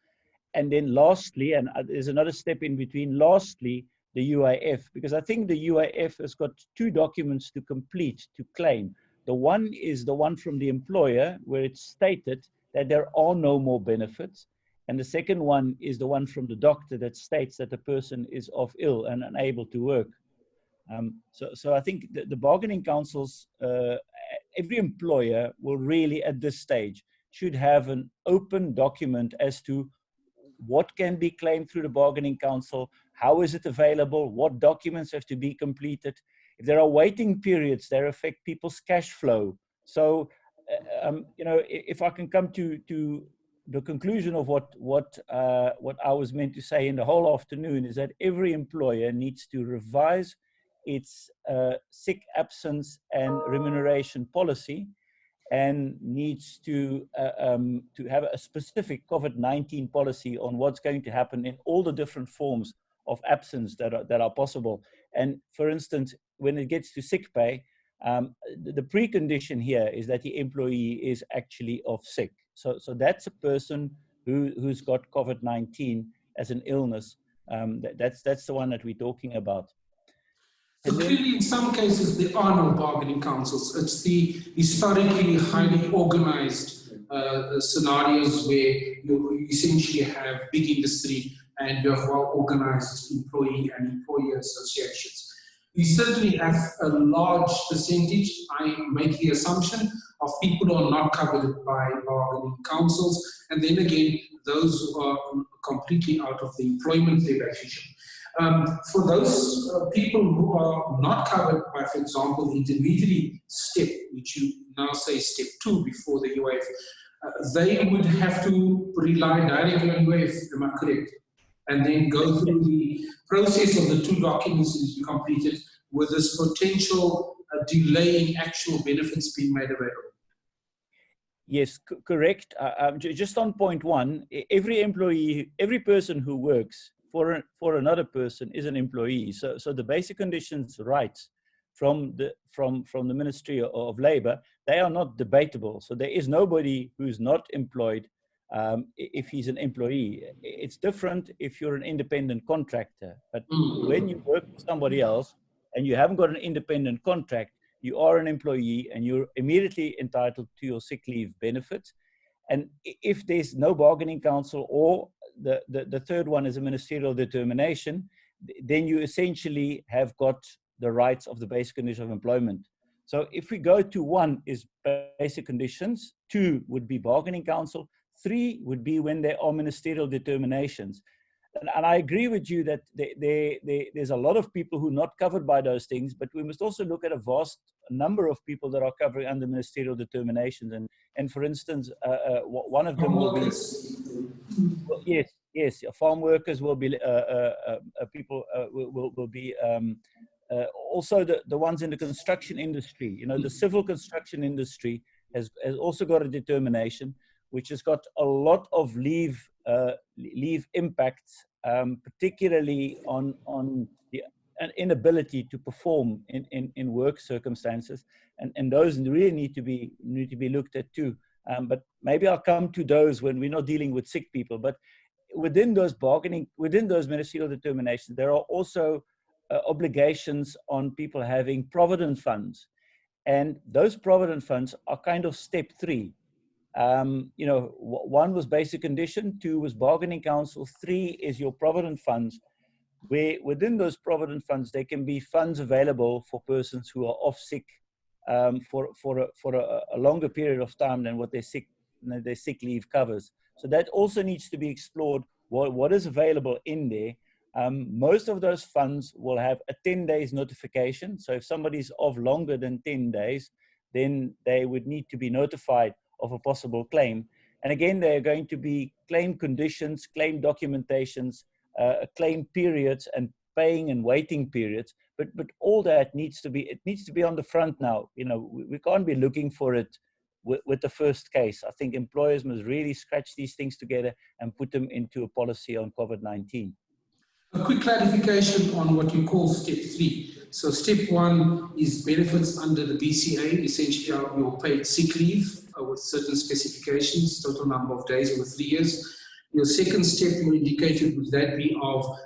And then lastly, and there's another step in between, lastly, the UIF, because I think the UIF has got 2 documents to complete to claim. The one is the one from the employer where it's stated that there are no more benefits. And the second one is the one from the doctor that states that the person is off ill and unable to work. So I think the bargaining councils, every employer will really at this stage should have an open document as to what can be claimed through the bargaining council, how is it available, what documents have to be completed. If there are waiting periods, they affect people's cash flow. So, you know, if I can come to the conclusion of what I was meant to say in the whole afternoon, is that every employer needs to revise its sick absence and remuneration policy, and needs to have a specific COVID-19 policy on what's going to happen in all the different forms of absence that are possible. And for instance, when it gets to sick pay, the precondition here is that the employee is actually off sick. So that's a person who's got COVID-19 as an illness. That's the one that we're talking about. So clearly, in some cases, there are no bargaining councils. It's the historically highly organized scenarios where you essentially have big industry and you have well-organized employee and employer associations. We certainly have a large percentage, I make the assumption, of people who are not covered by bargaining councils, and then again, those who are completely out of the employment relationship. For those people who are not covered by, for example, the intermediary step, which you now say step 2 before the UIF, they would have to rely directly on UIF, am I correct? And then go through the process of the 2 documents that you completed with this potential delay in actual benefits being made available. Yes, correct. Just on point 1, every employee, every person who works for another person is an employee. So the basic conditions rights from the Ministry of Labour, they are not debatable. So there is nobody who's not employed if he's an employee. It's different if you're an independent contractor. But when you work for somebody else and you haven't got an independent contract, you are an employee and you're immediately entitled to your sick leave benefits. And if there's no bargaining council, or the third one is a ministerial determination, then you essentially have got the rights of the basic condition of employment. So if we go to 1 is basic conditions, 2 would be bargaining council, 3 would be when there are ministerial determinations. And I agree with you that there's a lot of people who are not covered by those things, but we must also look at a vast number of people that are covered under ministerial determinations. And for instance, one of them will be, well, yes, farm workers will be, people will be, also the ones in the construction industry. You know, the civil construction industry has also got a determination, which has got a lot of leave impacts, particularly on the inability to perform in work circumstances, and those really need to be looked at too. But maybe I'll come to those when we're not dealing with sick people. But within those ministerial determinations, there are also obligations on people having provident funds, and those provident funds are kind of step 3. You know, 1 was basic condition, 2 was bargaining council, 3 is your provident funds, where within those provident funds, there can be funds available for persons who are off sick for a longer period of time than what their sick leave covers. So that also needs to be explored, what is available in there. Most of those funds will have a 10 days notification. So if somebody's off longer than 10 days, then they would need to be notified of a possible claim. And again, there are going to be claim conditions, claim documentations, claim periods, and paying and waiting periods. But all that needs to be on the front now. You know, we can't be looking for it with the first case. I think employers must really scratch these things together and put them into a policy on COVID-19. A quick clarification on what you call step 3. So step 1 is benefits under the BCA, essentially your paid sick leave with certain specifications, total number of days over 3 years. Your second step you indicated would that be of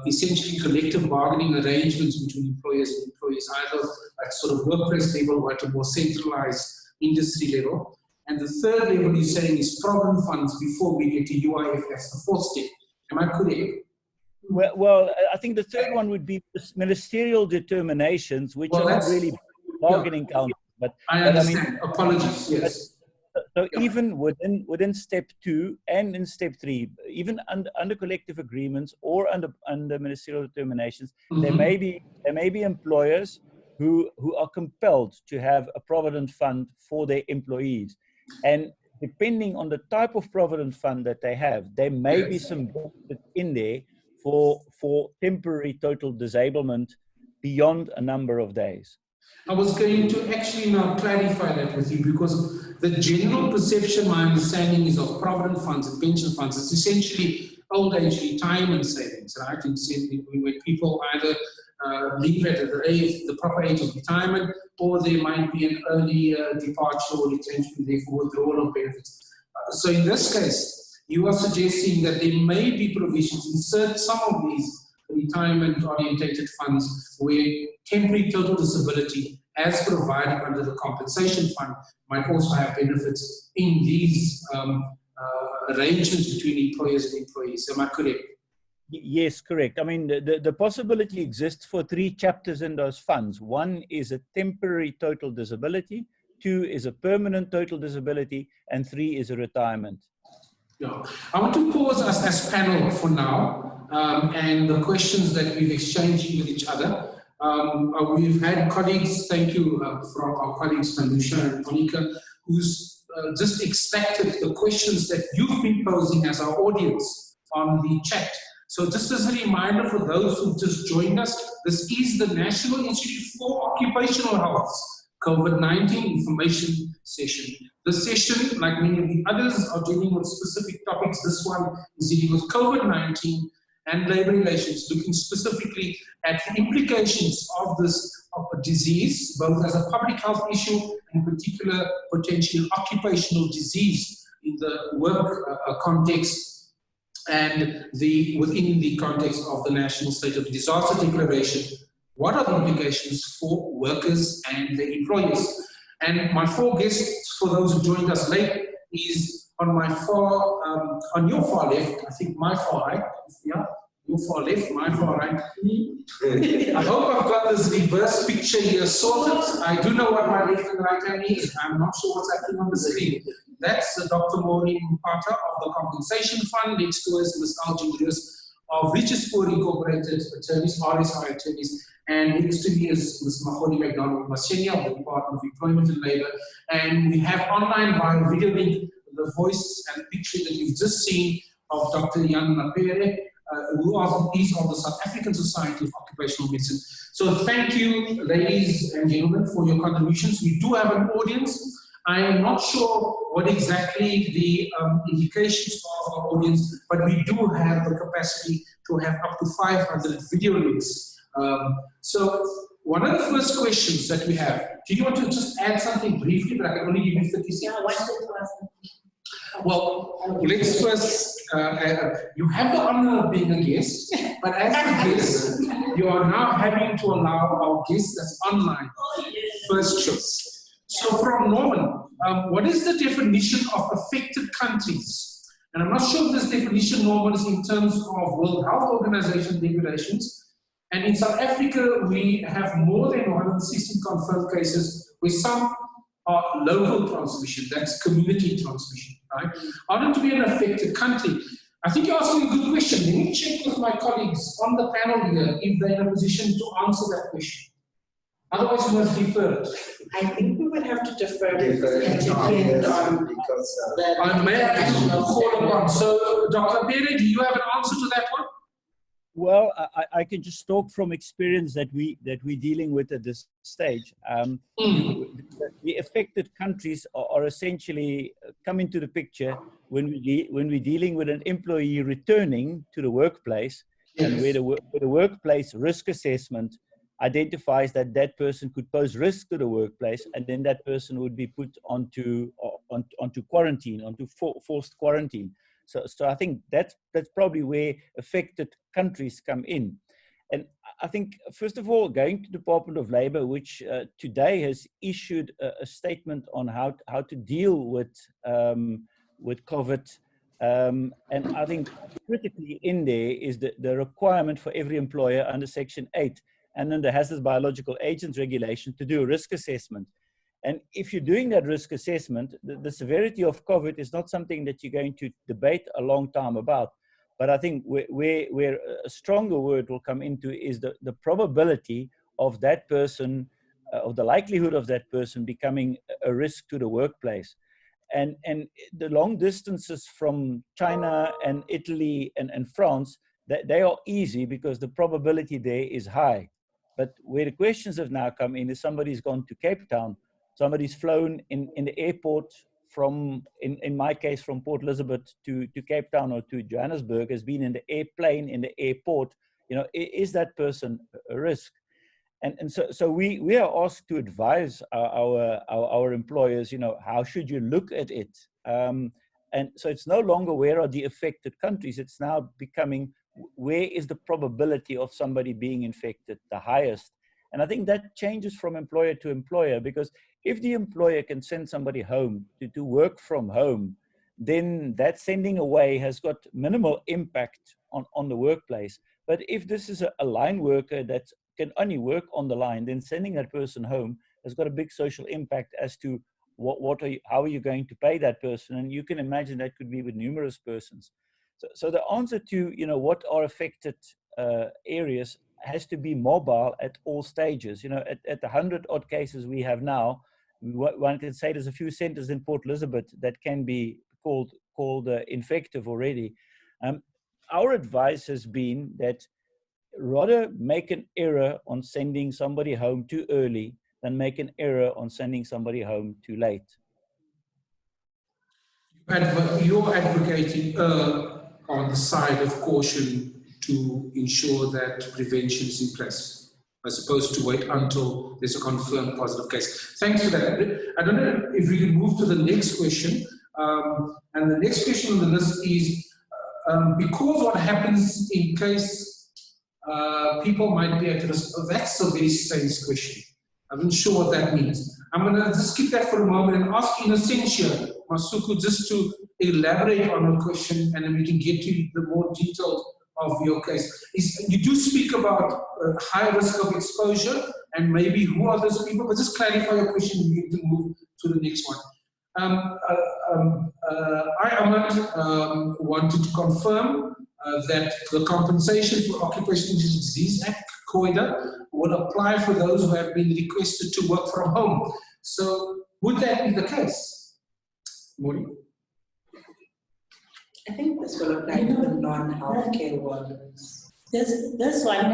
essentially collective bargaining arrangements between employers and employees, either at sort of workplace level or at a more centralized industry level. And the third level you're saying is provident funds before we get to UIF as the 4th step. Am I correct? Well, I think the third one would be ministerial determinations, which are not really bargaining councils. But I understand. Apologies. Yes. So even within step 2 and in step 3, even under collective agreements or under ministerial determinations, there may be employers who are compelled to have a provident fund for their employees. And depending on the type of provident fund that they have, there may be some benefit in there for temporary total disablement beyond a number of days. I was going to actually now clarify that with you, because the general perception, my understanding is, of provident funds and pension funds, is essentially old age retirement savings, right? When people either leave at the proper age of retirement, or there might be an early departure or retrenchment, therefore withdrawal of benefits. So in this case, you are suggesting that there may be provisions in some of these retirement-orientated funds where temporary total disability, as provided under the compensation fund, might also have benefits in these arrangements between employers and employees. Am I correct? Yes, correct. I mean, the possibility exists for 3 chapters in those funds. 1 is a temporary total disability, 2 is a permanent total disability, and 3 is a retirement. Yeah. I want to pause us as panel for now, and the questions that we've exchanged with each other. We've had colleagues, thank you, from our colleagues Tanusha and Monica, who's just extracted the questions that you've been posing as our audience on the chat. So just as a reminder for those who just joined us, this is the National Institute for Occupational Health's COVID-19 information session. This session, like many of the others, are dealing with specific topics. This one is dealing with COVID-19 and labor relations, looking specifically at the implications of this disease, both as a public health issue and in particular potential occupational disease in the work context, and within the context of the National State of Disaster Declaration. What are the implications for workers and their employers? And my 4 guests, for those who joined us late, is on my on your far left, I think my far right, yeah, your far left, my far right. I hope I've got this reverse picture here sorted. I do know what my left and right hand is. I'm not sure what's happening on the screen. That's Dr. Maureen Mpata of the Compensation Fund. Next to us, Ms. Algin Lewis of Richardsburg Incorporated Attorneys, RSI Attorneys. And next to me is Ms. Mahoni McDonald-Masenia of the Department of Employment and Labour. And we have online via video link the voice and picture that you've just seen of Dr. Jan Napere, who is of the South African Society of Occupational Medicine. So thank you, ladies and gentlemen, for your contributions. We do have an audience. I am not sure what exactly the indications of our audience, but we do have the capacity to have up to 500 video links. So one of the first questions that we have, do you want to just add something briefly, but I can only give you 30 seconds? Well, let's first, you have the honor of being a guest, but as a guest, you are now having to allow our guests that's online first choice. So from Norman, what is the definition of affected countries? And I'm not sure if this definition, Norman, is in terms of World Health Organization regulations. And in South Africa, we have more than 116 confirmed cases, with some are local transmission, that's community transmission, right? Are to be an affected country? I think you're asking a good question. Let me check with my colleagues on the panel here if they're in a position to answer that question. Otherwise, we must defer. I think we would have to defer Defer it to depend yes, on because I may have to call upon. So, Dr. Pere, do you have an answer to that one? Well, I can just talk from experience that we're dealing with at this stage. The affected countries are essentially come into the picture when we're dealing with an employee returning to the workplace, yes, and where the workplace risk assessment identifies that that person could pose risk to the workplace, and then that person would be put onto quarantine, onto forced quarantine. So I think that's probably where affected countries come in. And I think, first of all, going to the Department of Labour, which today has issued a statement on how to deal with COVID. And I think critically in there is the requirement for every employer under Section 8 and then the Hazardous Biological Agents Regulation to do a risk assessment. And if you're doing that risk assessment, the severity of COVID is not something that you're going to debate a long time about. But I think where a stronger word will come into is the probability of that person of the likelihood of that person becoming a risk to the workplace. And the long distances from China and Italy and France, they are easy because the probability there is high. But where the questions have now come in is somebody's gone to Cape Town, somebody's flown in the airport from, in my case, from Port Elizabeth to Cape Town or to Johannesburg, has been in the airplane, in the airport. You know, is that person a risk? And so we are asked to advise our employers, you know, how should you look at it? And so it's no longer where are the affected countries, it's now becoming where is the probability of somebody being infected the highest? And I think that changes from employer to employer, because if the employer can send somebody home to work from home, then that sending away has got minimal impact on the workplace. But if this is a line worker that can only work on the line, then sending that person home has got a big social impact as to how are you going to pay that person? And you can imagine that could be with numerous persons. So the answer to, you know, what are affected areas has to be mobile at all stages. You know, at the 100-odd cases we have now, one can say there's a few centers in Port Elizabeth that can be called infective already. Our advice has been that rather make an error on sending somebody home too early than make an error on sending somebody home too late. You're advocating on the side of caution to ensure that prevention is in place, as opposed to wait until there's a confirmed positive case. Thanks for that. I don't know if we can move to the next question. And the next question on the list is, because what happens in case people might be at risk? Oh, that's a very strange question. I'm not sure what that means. I'm going to just skip that for a moment and ask in Essentia, Masuku, just to elaborate on the question, and then we can get to the more detail of your case. You do speak about high risk of exposure, and maybe who are those people, but just clarify your question and we can move to the next one. I, Ahmad, wanted to confirm that the Compensation for Occupational Disease Act, COIDA, would apply for those who have been requested to work from home. So would that be the case? Mori? I think this will apply to the non-healthcare workers. This one,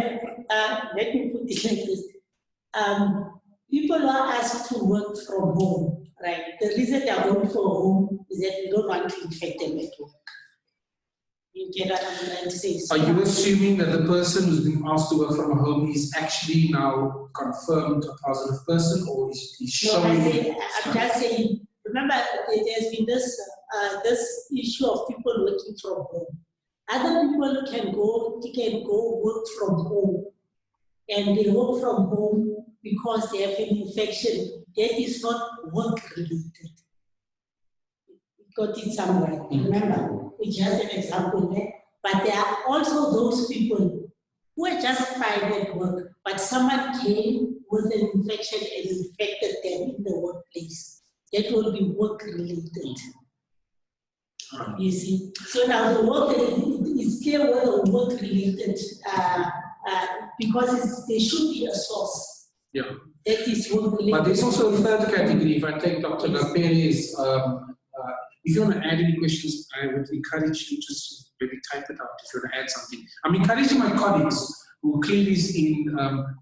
let me put it like this. People are asked to work from home, right? The reason they are going from home is that we don't want to infect them at work. You get what I'm trying to say. Are you assuming that the person who's been asked to work from home is actually now confirmed a positive person, or is showing? No, I'm just saying, remember, there's been this issue of people working from home. Other people can go work from home, and they work from home because they have an infection that is not work related. Got it somewhere, remember? It's just an example there. But there are also those people who are just fine at work, but someone came with an infection and infected them in the workplace. That will be work related. You see? So now the work is clear whether work related because there should be a source. Yeah. That is work related. But there's also a third category. If I take Dr. Laperi's, if you want to add any questions, I would encourage you to just maybe type it out if you want to add something. I'm encouraging my colleagues who clearly is in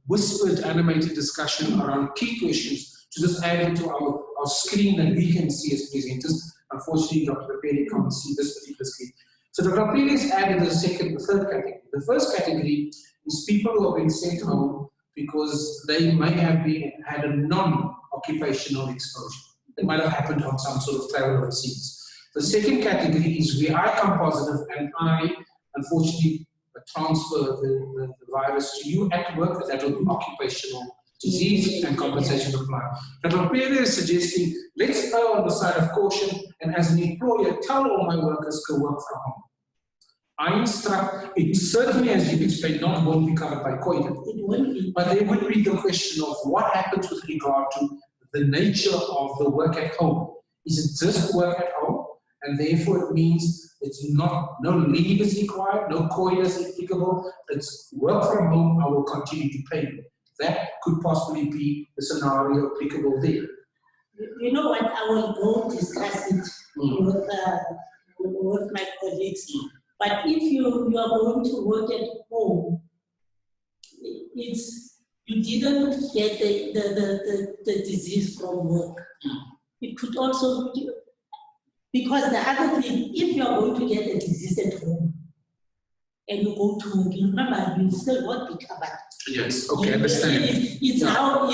whispered, animated discussion around key questions to just add it to our screen that we can see as presenters. Unfortunately, Dr. Laperi can't see this particular screen. So Dr. Laperi has added the third category. The first category is people who have been sent home because they may have had a non-occupational exposure. It might have happened on some sort of travel overseas. The second category is where I come positive and I, unfortunately, transfer the virus to you at work. That will be occupational disease and compensation apply. Dr. Pere is suggesting, let's err on the side of caution, and as an employer, tell all my workers to work from home. I instruct, it certainly, as you've explained, won't be covered by COIDA. But there would be the question of what happens with regard to the nature of the work at home. Is it just work at home? And therefore it means it's not, no leave is required, no COIDA is applicable, it's work from home, I will continue to pay you. that could possibly be the scenario applicable there. You know what, I will go discuss it with my colleagues. But if you are going to work at home, you didn't get the disease from work. It could also be, because the other thing, if you are going to get a disease at home and you go to work, you remember, you still won't be covered. Yes, okay, understand. It's how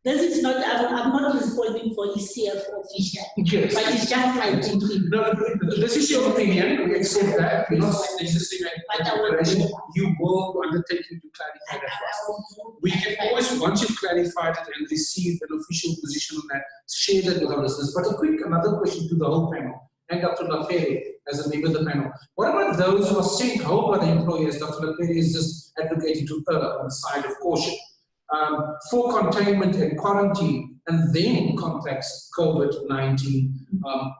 this is not, I'm not responding for ECF official, yes. But it's just my thinking. No, this is your opinion, we accept that. We're not necessarily you will undertake to clarify that for us. We can always, once you've clarified it and received an official position on that, share that with our listeners. But another question to the whole panel, and Dr. Lapere, as a member of the panel. What about those who are sent home by the employers? Dr. Lapere is just advocating to err on the side of caution. For containment and quarantine, and then contacts COVID-19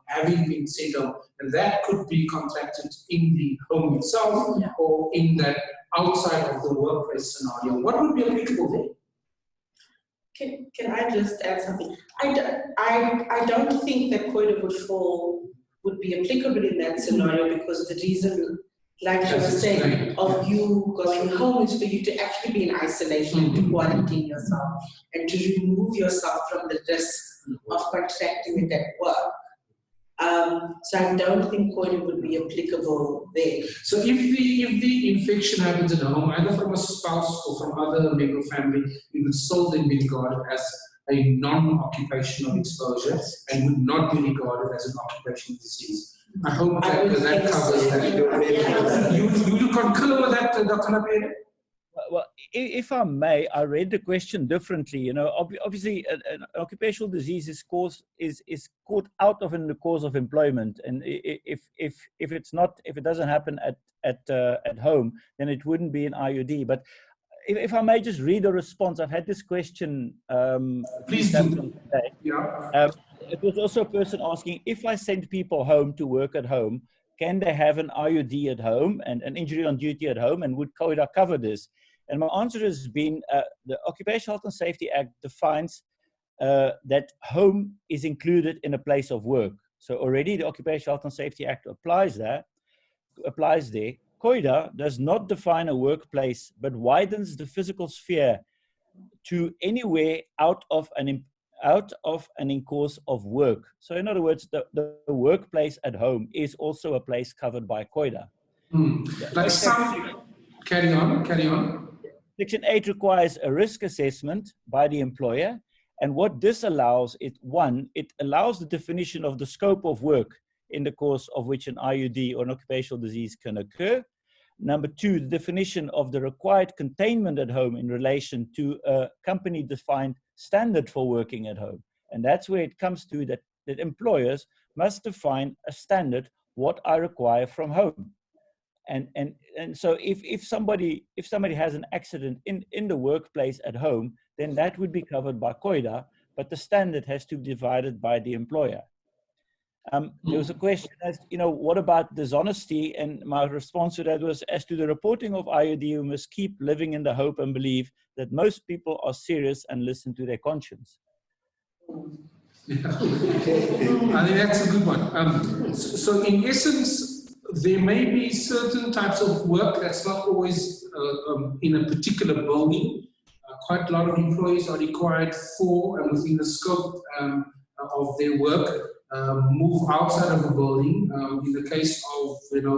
having been sent home, and that could be contracted in the home itself or in that outside of the workplace scenario. What would be applicable there? Can I just add something? I don't think that COIDA would be applicable in that scenario, because the reason, like you were saying, of you going home is for you to actually be in isolation, to quarantine yourself, and to remove yourself from the risk of contracting it at work. So I don't think COIDA would be applicable there. So if the infection happens at home, either from a spouse or from other member of family, it would still then be regarded as a non-occupational exposure and would not be regarded as an occupational disease. I hope that covers that. You concur with that, Dr. Lapere? Well, if I may, I read the question differently. You know, obviously, an occupational disease is caught out of in the course of employment, and if it doesn't happen at home, then it wouldn't be an IUD. But if I may just read a response, I've had this question. Please do. Yeah. It was also a person asking, if I send people home to work at home, can they have an IUD at home and an injury on duty at home, and would COIDA cover this? And my answer has been, the Occupational Health and Safety Act defines that home is included in a place of work. So already the Occupational Health and Safety Act applies there. COIDA does not define a workplace, but widens the physical sphere to anywhere out of and in course of work. So in other words, the workplace at home is also a place covered by COIDA. Like some, carry on. Section 8 requires a risk assessment by the employer. And what this allows, it allows the definition of the scope of work in the course of which an IUD or an occupational disease can occur. Number 2, the definition of the required containment at home in relation to a company-defined standard for working at home. And that's where it comes to that employers must define a standard, what I require from home. And so if somebody has an accident in the workplace at home, then that would be covered by COIDA, but the standard has to be divided by the employer. There was a question as, what about dishonesty? And my response to that was, as to the reporting of IUD, we must keep living in the hope and belief that most people are serious and listen to their conscience. I think that's a good one. So in essence, there may be certain types of work that's not always in a particular building. Quite a lot of employees are required for and within the scope of their work move outside of the building. In the case of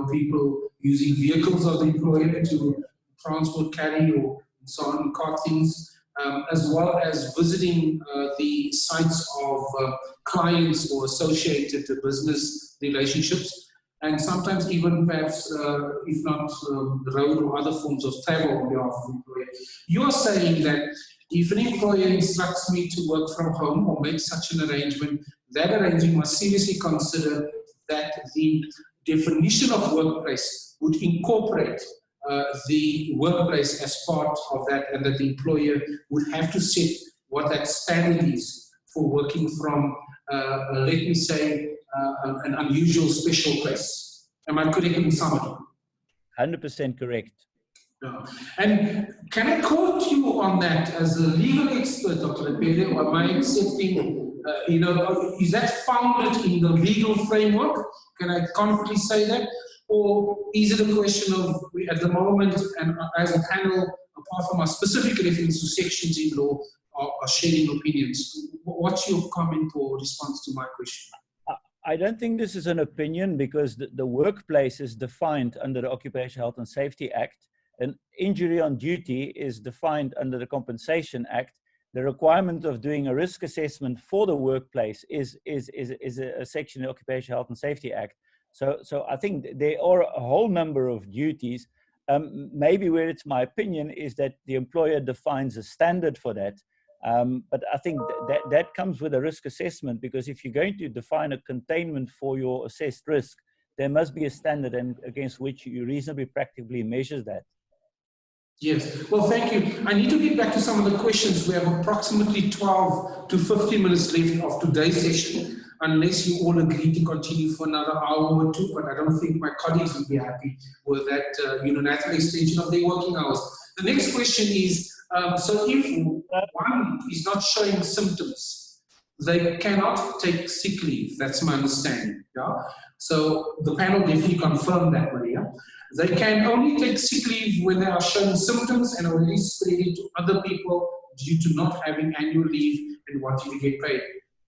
people using vehicles of the employer to transport, carry, or so on, cart things, as well as visiting the sites of clients or associated business relationships, and sometimes even perhaps, if not the road or other forms of travel on behalf of the employer. You are saying that if an employer instructs me to work from home or make such an arrangement, that arrangement must seriously consider that the definition of workplace would incorporate the workplace as part of that, and that the employer would have to set what that standard is for working from, let me say, an unusual special place. Am I correct in summary? 100% correct. Yeah. And can I quote you on that as a legal expert, Dr. Lepere, or am I accepting, is that founded in the legal framework? Can I confidently say that? Or is it a question of, at the moment, and as a panel, apart from our specific reference to sections in law, are sharing opinions? What's your comment or response to my question? I don't think this is an opinion, because the workplace is defined under the Occupational Health and Safety Act. An injury on duty is defined under the Compensation Act. The requirement of doing a risk assessment for the workplace is a section of the Occupational Health and Safety Act. So I think there are a whole number of duties. Maybe where it's my opinion is that the employer defines a standard for that. But I think that comes with a risk assessment, because if you're going to define a containment for your assessed risk, there must be a standard against which you reasonably practically measure that. Yes, well, thank you. I need to get back to some of the questions. We have approximately 12 to 15 minutes left of today's session, unless you all agree to continue for another hour or two, but I don't think my colleagues will be happy with that unilateral extension of their working hours. The next question is, so if one is not showing symptoms, they cannot take sick leave. That's my understanding. Yeah. So the panel definitely confirmed that, Maria. They can only take sick leave when they are showing symptoms and already spreading to other people due to not having annual leave and wanting to get paid.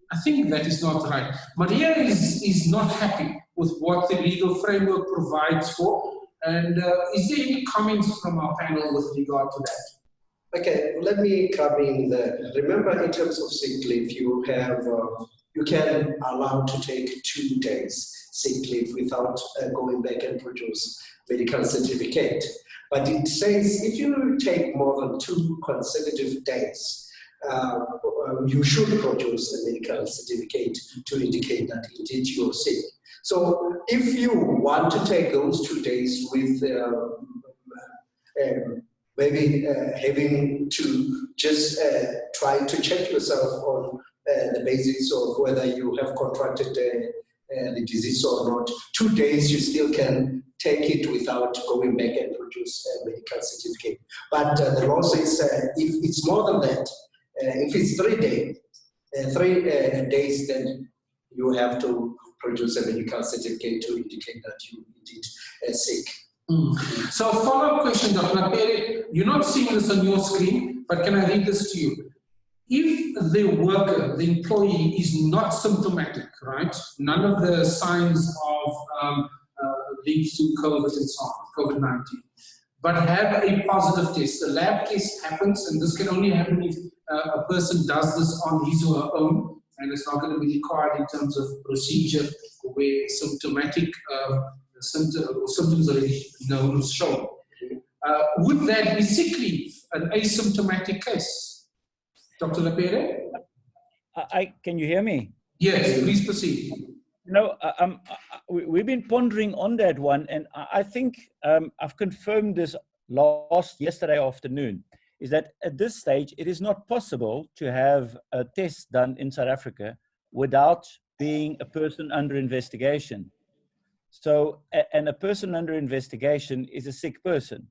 I think that is not right. Maria is not happy with what the legal framework provides for. And is there any comments from our panel with regard to that? Okay, let me come in there. Remember, in terms of sick leave, you can allow to take 2 days sick leave without going back and produce medical certificate. But it says if you take more than 2 consecutive days, you should produce a medical certificate to indicate that indeed you're sick. So if you want to take those 2 days with maybe having to just try to check yourself on the basis of whether you have contracted the disease or not, 2 days you still can take it without going back and produce a medical certificate. But the law says if it's more than that, if it's 3 days, 3 days, then you have to produce a medical certificate to indicate that you indeed are sick. So a follow-up question, Dr. Lapere, you're not seeing this on your screen, but can I read this to you? If the worker, the employee, is not symptomatic, right? None of the signs of links to COVID and so on, COVID-19, but have a positive test. The lab test happens, and this can only happen if a person does this on his or her own, and it's not going to be required in terms of procedure where symptomatic symptoms are already known or shown. Would that be sick leave, an asymptomatic case? Dr. Lapere? Can you hear me? Yes, please proceed. No, we've been pondering on that one, and I think I've confirmed this yesterday afternoon, is that at this stage, it is not possible to have a test done in South Africa without being a person under investigation. So, and a person under investigation is a sick person.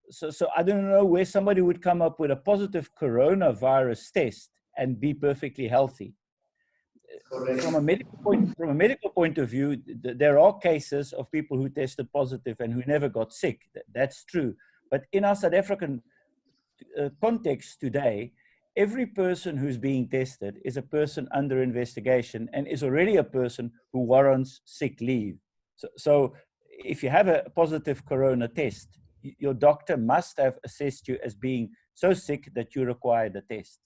So I don't know where somebody would come up with a positive coronavirus test and be perfectly healthy. From a medical point of view, there are cases of people who tested positive and who never got sick. That's true. But in our South African context today, every person who's being tested is a person under investigation and is already a person who warrants sick leave. So if you have a positive corona test, your doctor must have assessed you as being so sick that you require the test.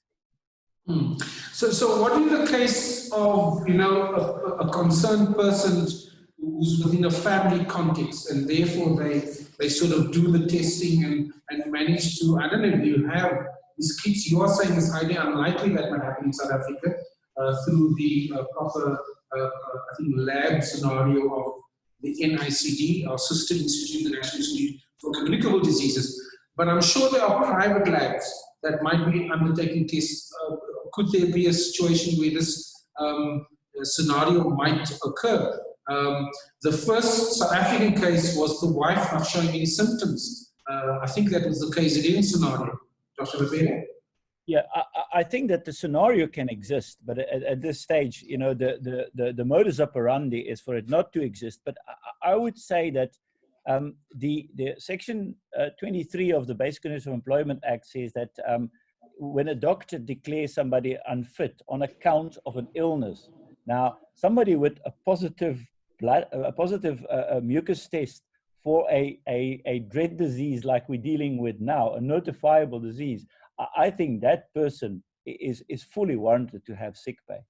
So what in the case of, a concerned person who's within a family context, and therefore they sort of do the testing and manage to, I don't know if you have these kids, you are saying it's highly unlikely that might happen in South Africa through the proper, I think, lab scenario of the NICD, our sister institute, the National Institute for Communicable Diseases. But I'm sure there are private labs that might be undertaking tests. Could there be a situation where this scenario might occur? The first South African case was the wife not showing any symptoms I think that was the KZN scenario. Dr. Rabere? Yeah, I think that the scenario can exist, but at this stage, you know, the modus operandi is for it not to exist. But I would say that the Section 23 of the Basic Conditions of Employment Act says that when a doctor declares somebody unfit on account of an illness, now somebody with a positive mucus test for a dread disease like we're dealing with now, a notifiable disease, I think that person is fully warranted to have sick pay.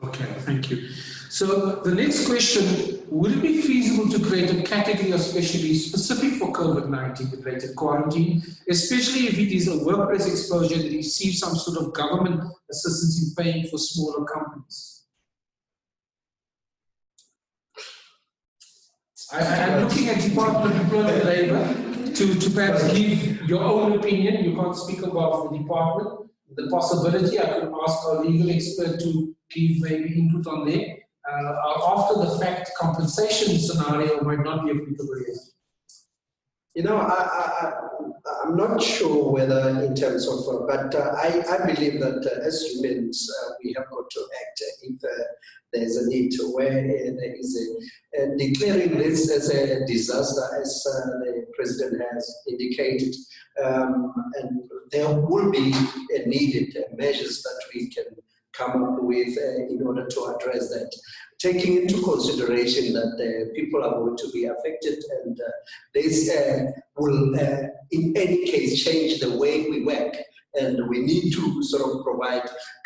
Okay, thank you. So the next question, would it be feasible to create a category of specialties specific for COVID-19 related quarantine, especially if it is a workplace exposure that receives some sort of government assistance in paying for smaller companies? I'm looking at Department of Employment and Labour to perhaps give your own opinion. You can't speak about the department. The possibility, I could ask our legal expert to give maybe input on there. After the fact, compensation scenario might not be applicable yet. You know, I'm not sure whether in terms of, but I believe that as humans, we have got to act if there's a need to, where there is a, declaring this as a disaster, as the President has indicated, and there will be needed measures that we can come up with in order to address that, taking into consideration that people are going to be affected, and this will in any case change the way we work, and we need to sort of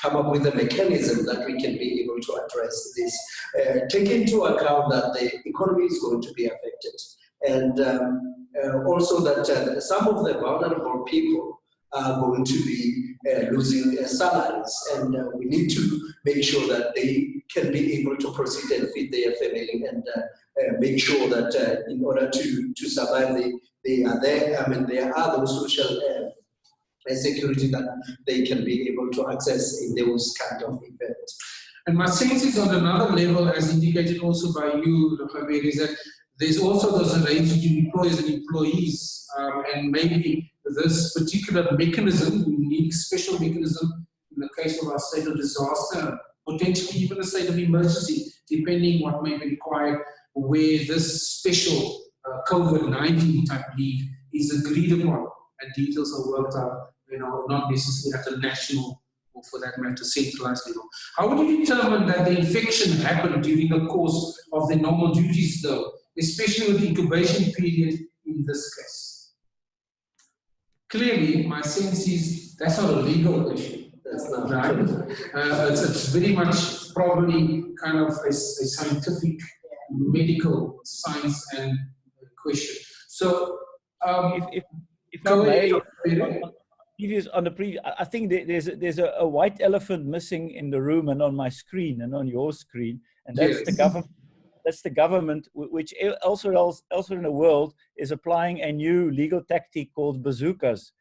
come up with a mechanism that we can be able to address this, take into account that the economy is going to be affected, and also that some of the vulnerable people are going to be losing their salaries, and we need to make sure that they can be able to proceed and feed their family, and make sure that in order to survive, they are there. I mean, there are those social security that they can be able to access in those kind of events. And my sense is on another level, as indicated also by you, Dr. Abed, is that there's also those arrangements between employers and employees, and maybe this particular mechanism, unique special mechanism in the case of our state of disaster, potentially even a state of emergency, depending what may be required, where this special COVID-19 type leave is agreed upon and details are worked out, you know, not necessarily at a national or for that matter centralized level. How would you determine that the infection happened during the course of the normal duties though, especially with the incubation period in this case? Clearly, my sense is that's not a legal issue. That's not right. It's very much probably kind of a scientific, medical science and question. So, if I may, on the previous, I think there's a white elephant missing in the room and on my screen and on your screen, and that's the government. That's the government, which elsewhere in the world is applying a new legal tactic called bazookas.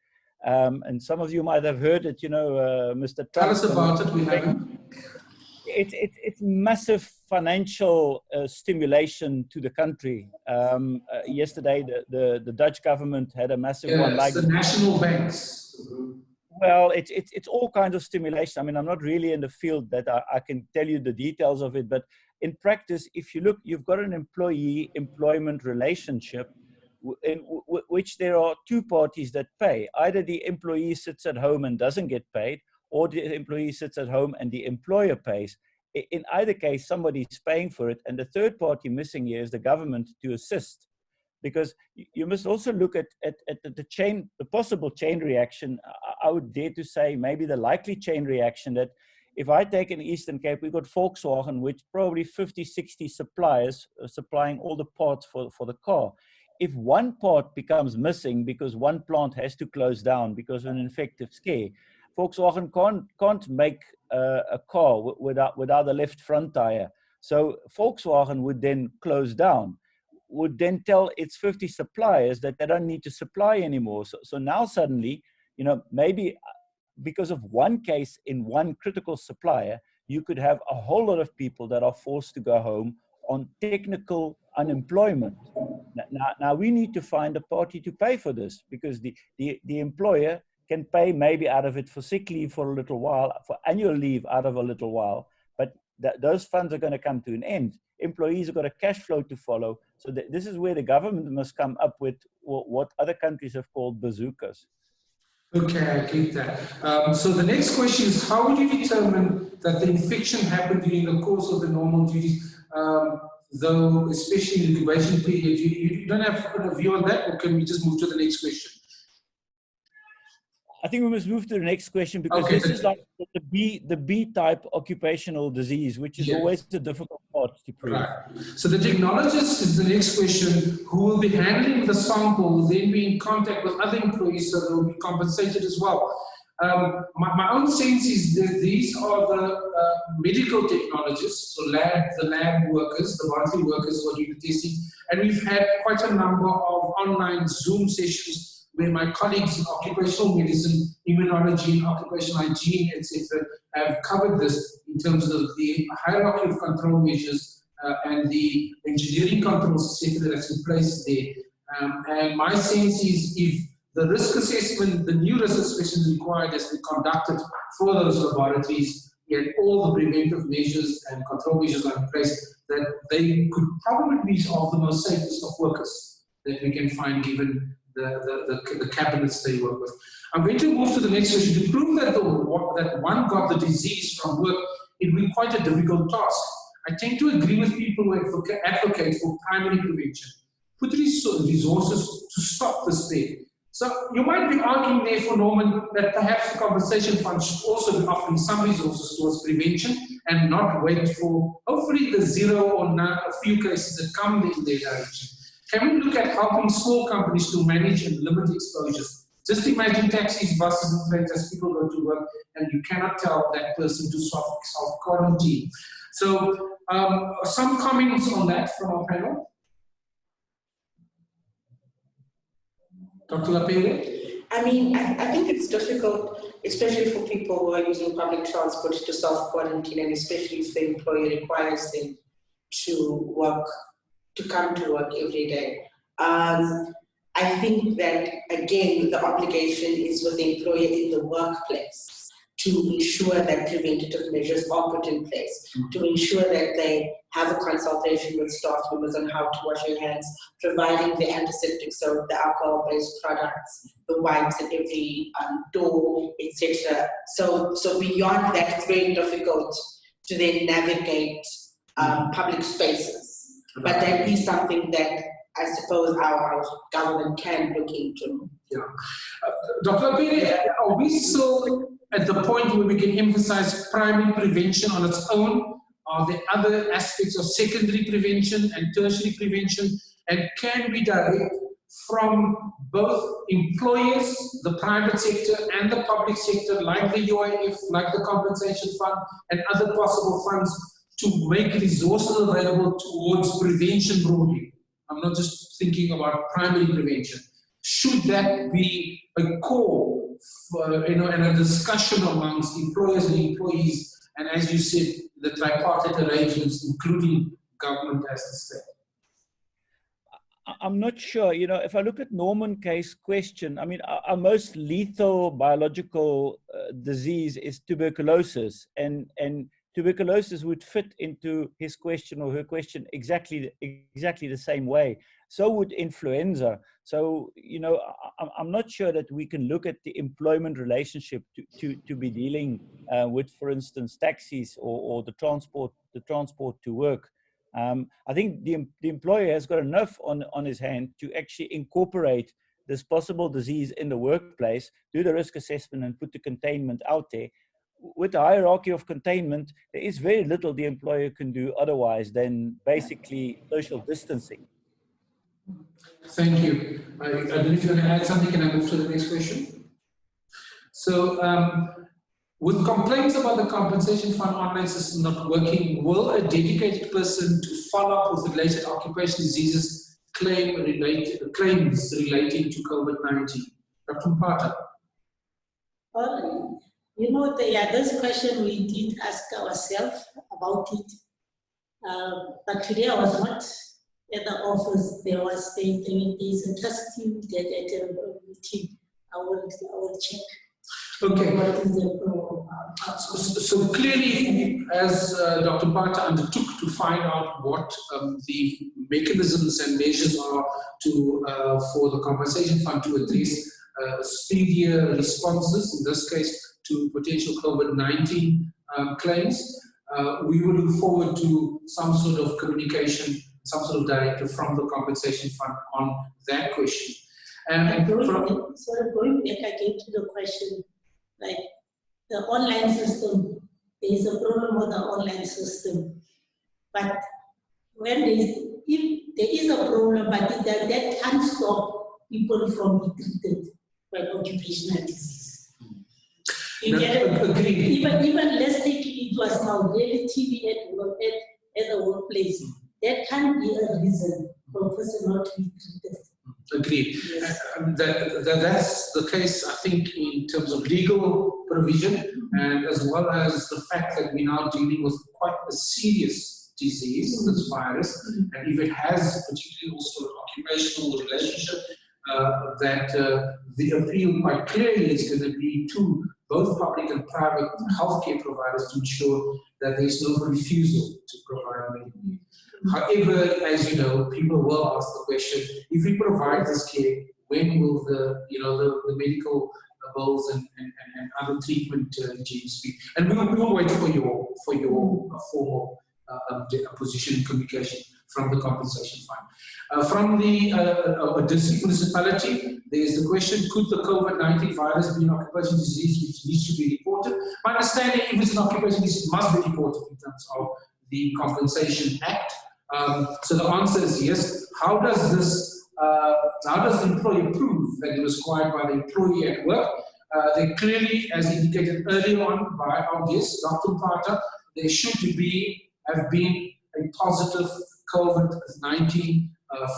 And some of you might have heard it, you know, Mr. Trump. Tell us about it, we haven't. It's massive financial stimulation to the country. Yesterday, the Dutch government had a massive one. Like the national banks. Well, it's all kinds of stimulation. I mean, I'm not really in the field that I can tell you the details of it, but in practice, if you look, you've got an employee-employment relationship in which there are two parties that pay. Either the employee sits at home and doesn't get paid, or the employee sits at home and the employer pays. In either case, somebody's paying for it, and the third party missing here is the government to assist. Because you must also look at the possible chain reaction. I would dare to say maybe the likely chain reaction that if I take in Eastern Cape, we've got Volkswagen, which probably 50, 60 suppliers supplying all the parts for the car. If one part becomes missing because one plant has to close down because of an infective scare, Volkswagen can't make a car without the left front tire. So Volkswagen would then close down, would then tell its 50 suppliers that they don't need to supply anymore. So now suddenly, you know, maybe because of one case in one critical supplier, you could have a whole lot of people that are forced to go home on technical unemployment. Now we need to find a party to pay for this, because the employer can pay maybe out of it for sick leave for a little while, for annual leave out of a little while, but those funds are going to come to an end. Employees have got a cash flow to follow. So this is where the government must come up with what other countries have called bazookas. Okay, I get that. So the next question is, how would you determine that the infection happened during the course of the normal duties, though especially in the incubation period? You don't have a view on that, or can we just move to the next question? I think we must move to the next question, because okay, this is like the B-type occupational disease, which is always the difficult part to prove. Right. So the technologist is the next question, who will be handling the sample, will then be in contact with other employees, so they will be compensated as well. My own sense is that these are the medical technologists, so the lab workers, the laboratory workers who are doing the testing, and we've had quite a number of online Zoom sessions where my colleagues in occupational medicine, immunology, and occupational hygiene, etc., have covered this in terms of the hierarchy of control measures and the engineering controls, etc., that's in place there. And my sense is, if the risk assessment, the new risk assessment required has been conducted for those laboratories, and all the preventive measures and control measures are in place, that they could probably be of the most safest of workers that we can find, given the cabinets they work with. I'm going to move to the next question. To prove that that one got the disease from work, it will be quite a difficult task. I tend to agree with people who advocate for primary prevention. Put resources to stop the spread. So you might be arguing therefore, Norman, that perhaps the compensation fund should also be offering some resources towards prevention and not wait for, hopefully, the zero or none, a few cases that come in their direction. Can we look at helping small companies to manage and limit exposures? Just imagine taxis, buses, and trains as people go to work, and you cannot tell that person to self-quarantine. So, some comments on that from our panel? Dr. Lapere? I mean, I think it's difficult, especially for people who are using public transport, to self-quarantine, and especially if the employer requires them to come to work every day. I think that, again, the obligation is with the employer in the workplace to ensure that preventative measures are put in place, to ensure that they have a consultation with staff members on how to wash your hands, providing the antiseptic soap, the alcohol-based products, the wipes at every door, etc. So beyond that, it's very difficult to then navigate public spaces. But that is something that I suppose our government can look into. Yeah. Dr. Lapere, are we still at the point where we can emphasize primary prevention on its own? Are there other aspects of secondary prevention and tertiary prevention? And can we direct from both employers, the private sector, and the public sector, like the UIF, like the compensation fund, and other possible funds, to make resources available towards prevention broadly? I'm not just thinking about primary prevention. Should that be a call for, and a discussion amongst employers and employees, and as you said, the tripartite arrangements, including government as the state? I'm not sure. If I look at Norman K's question, I mean, our most lethal biological disease is tuberculosis, and tuberculosis would fit into his question or her question exactly the same way. So would influenza. So, I'm not sure that we can look at the employment relationship to be dealing with, for instance, taxis or the transport to work. I think the employer has got enough on his hand to actually incorporate this possible disease in the workplace, do the risk assessment, and put the containment out there. With the hierarchy of containment, there is very little the employer can do otherwise than basically social distancing. Thank you. I don't know if you want to add something. Can I move to the next question? So, with complaints about the compensation fund online system not working, will a dedicated person to follow up with related occupational diseases claims relating to COVID-19? Dr. Mpata. This question we did ask ourselves about it. But today I was not at the office. There is a trust team that at a meeting. I will check. Okay. What is the So clearly, as Dr. Bhatta undertook to find out what the mechanisms and measures are to for the compensation fund to address speedier responses, in this case to potential COVID-19 claims, we will look forward to some sort of communication, some sort of directive from the compensation fund on that question. And going back again to the question, like the online system, there is a problem with the online system. But when if there is a problem, but that can't stop people from being treated by occupational disease. You get it? Even let's take it was now really TV at the workplace. That can't be a reason for a person not to be treated. Agreed. Yes. That's the case, I think, in terms of legal provision, and as well as the fact that we're now dealing with quite a serious disease, this virus, and if it has particularly also an occupational relationship, that the appeal quite clearly is going to be to both public and private healthcare providers to ensure that there's no refusal to provide medical care. However, as you know, people will ask the question: if we provide this care, when will the medical bills and other treatment regimes be? And we will wait for your formal position and communication from the compensation fund. From the district municipality, there is the question: could the COVID-19 virus be an occupational disease which needs to be reported? My understanding, if it's an occupational disease, it must be reported in terms of the Compensation Act. So the answer is yes. How does the employer prove that it was acquired by the employee at work? They clearly, as indicated earlier on by our guest, Dr. Bhatta, there should have been a positive COVID-19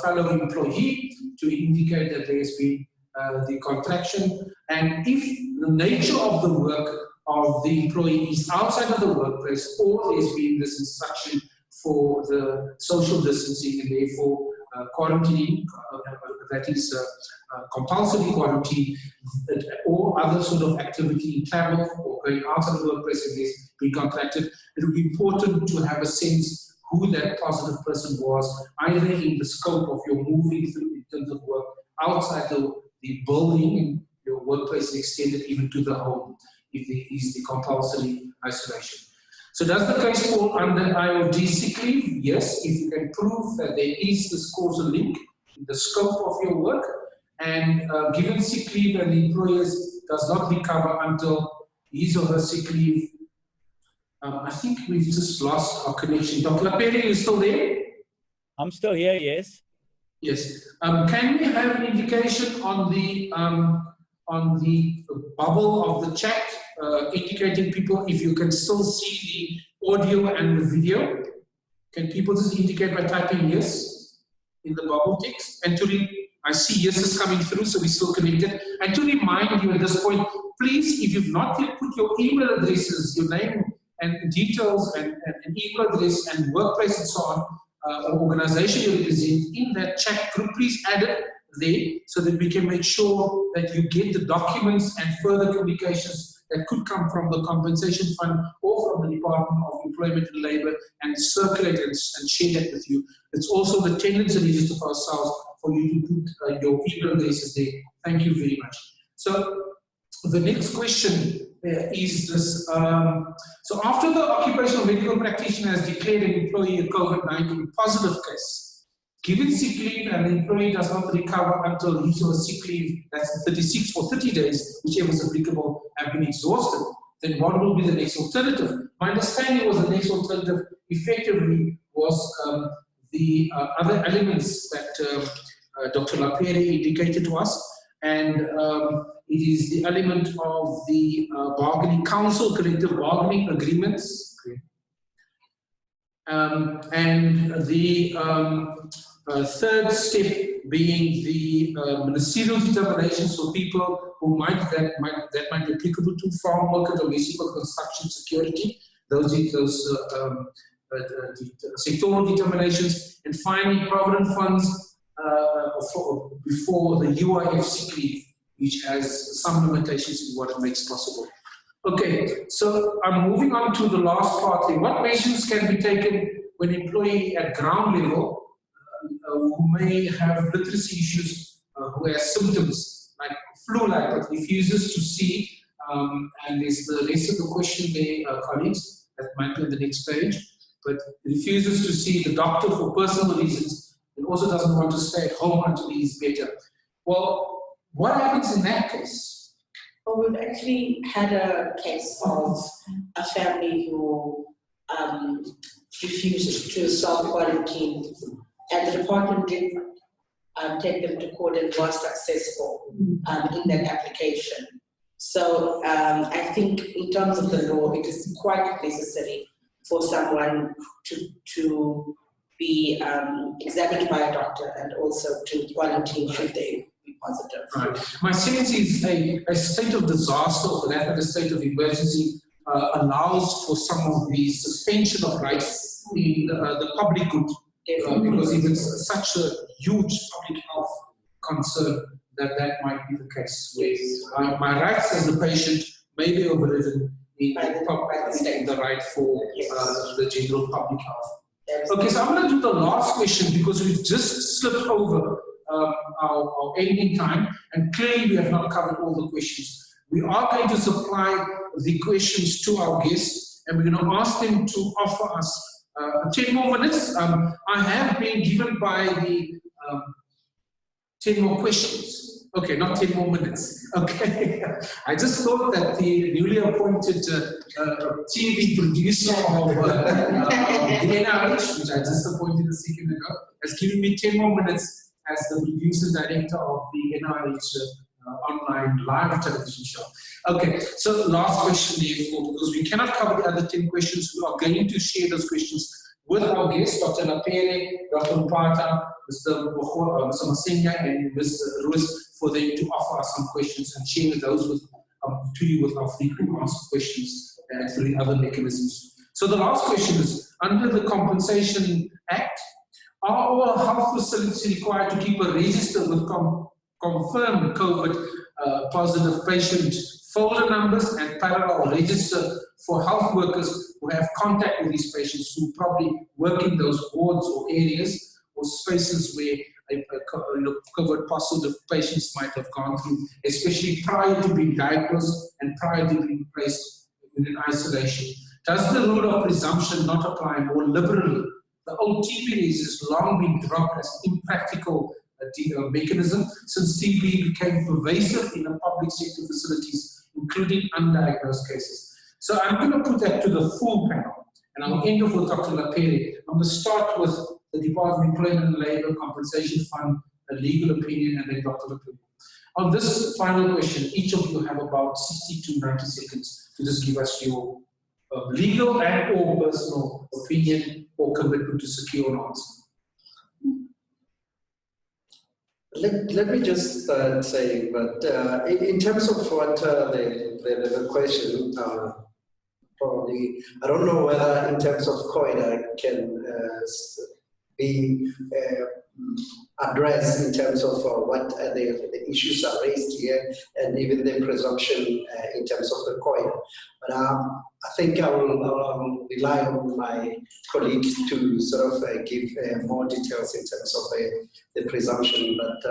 fellow employee to indicate that there has been the contraction. And if the nature of the work of the employee is outside of the workplace, or there's been this instruction for the social distancing and therefore quarantine, that is compulsory quarantine, or other sort of activity in travel or going outside the workplace and there's been contracted, it would be important to have a sense who that positive person was, either in the scope of your moving through in terms of work outside the building, and your workplace is extended even to the home if there is the compulsory isolation. So does the case fall under NIOH sick leave? Yes, if you can prove that there is this causal link in the scope of your work, and given sick leave and the employer does not recover until his or her sick leave. I think we've just lost our connection. Dr. Laperi, are you still there? I'm still here, yes. Yes. Can we have an indication on the bubble of the chat, indicating people if you can still see the audio and the video? Can people just indicate by typing yes in the bubble text? And I see yes is coming through, so we're still connected. And to remind you at this point, please, if you've not yet put your email addresses, your name and details and email address and workplace and so on, or organization you represent in that chat group, please add it there so that we can make sure that you get the documents and further communications that could come from the compensation fund or from the Department of Employment and Labour and circulate and share that with you. It's also the tendency of ourselves for you to put your email addresses there. Thank you very much. So the next question is this. So after the occupational medical practitioner has declared an employee a COVID-19 positive case, given sick leave and the employee does not recover until his or her sick leave, that's 36 or 30 days, whichever is applicable, have been exhausted, then what will be the next alternative? My understanding was the next alternative effectively was the other elements that Dr. Laperi indicated to us, and it is the element of the bargaining council, collective bargaining agreements, and the third step being the ministerial determinations for people who might be applicable to farm worker, domestic construction, security. Those sectoral determinations, and finally Provident Funds before the UIF sick leave, which has some limitations in what it makes possible. Okay, so I'm moving on to the last part here. What measures can be taken when an employee at ground level who may have literacy issues, who has symptoms like flu-like but refuses to see, and there's the rest of the question there, colleagues, that might be on the next page, but refuses to see the doctor for personal reasons and also doesn't want to stay at home until he's better. Well, what happens in that case? Well, we've actually had a case of a family who refused to self-quarantine, and the department did take them to court and was successful in that application. So I think in terms of the law, it is quite necessary for someone to be examined by a doctor and also to quarantine should they be positive. Right. My sense is a state of disaster, or for that matter, a state of emergency, allows for some of the suspension of rights in the public good. Because if it's such a huge public health concern, that might be the case, where my rights as a patient may be overridden in the right for the general public health. Okay, so I'm going to do the last question because we've just slipped over our ending time, and clearly we have not covered all the questions. We are going to supply the questions to our guests, and we're going to ask them to offer us 10 more minutes. I have been given by the 10 more questions. Okay, not 10 more minutes. Okay. I just thought that the newly appointed TV producer of the NIOH, which I just appointed a second ago, has given me 10 more minutes as the producer director of the NIOH online live television show. Okay, so last question therefore, because we cannot cover the other 10 questions, we are going to share those questions with our guests, Dr. Lapere, Dr. Mpata, Mr. Masenya, and Mr. Ruiz, for them to offer us some questions and share those with to you with our frequent asked questions and through other mechanisms. So the last question is, under the Compensation Act, are all health facilities required to keep a register with confirmed COVID positive patient folder numbers and parallel register for health workers who have contact with these patients who probably work in those wards or areas or spaces where COVID positive patients might have gone through, especially prior to being diagnosed and prior to being placed in isolation? Does the rule of presumption not apply more liberally? The old TB has long been dropped as impractical mechanism since TB became pervasive in the public sector facilities, including undiagnosed cases. So I'm going to put that to the full panel, and I'll end off with Dr. Lapere. I'm going to start with the Department of Employment and Labour Compensation Fund, a legal opinion, and then Dr. Lapere. On this final question, each of you have about 60 to 90 seconds to just give us your legal and or personal opinion or commitment to secure an answer. Let me just say, but in terms of what the question, probably, I don't know whether in terms of COIDA can be addressed in terms of what the issues are raised here, and even the presumption in terms of the COIDA. But I think I will rely on my colleague to sort of give more details in terms of the presumption, but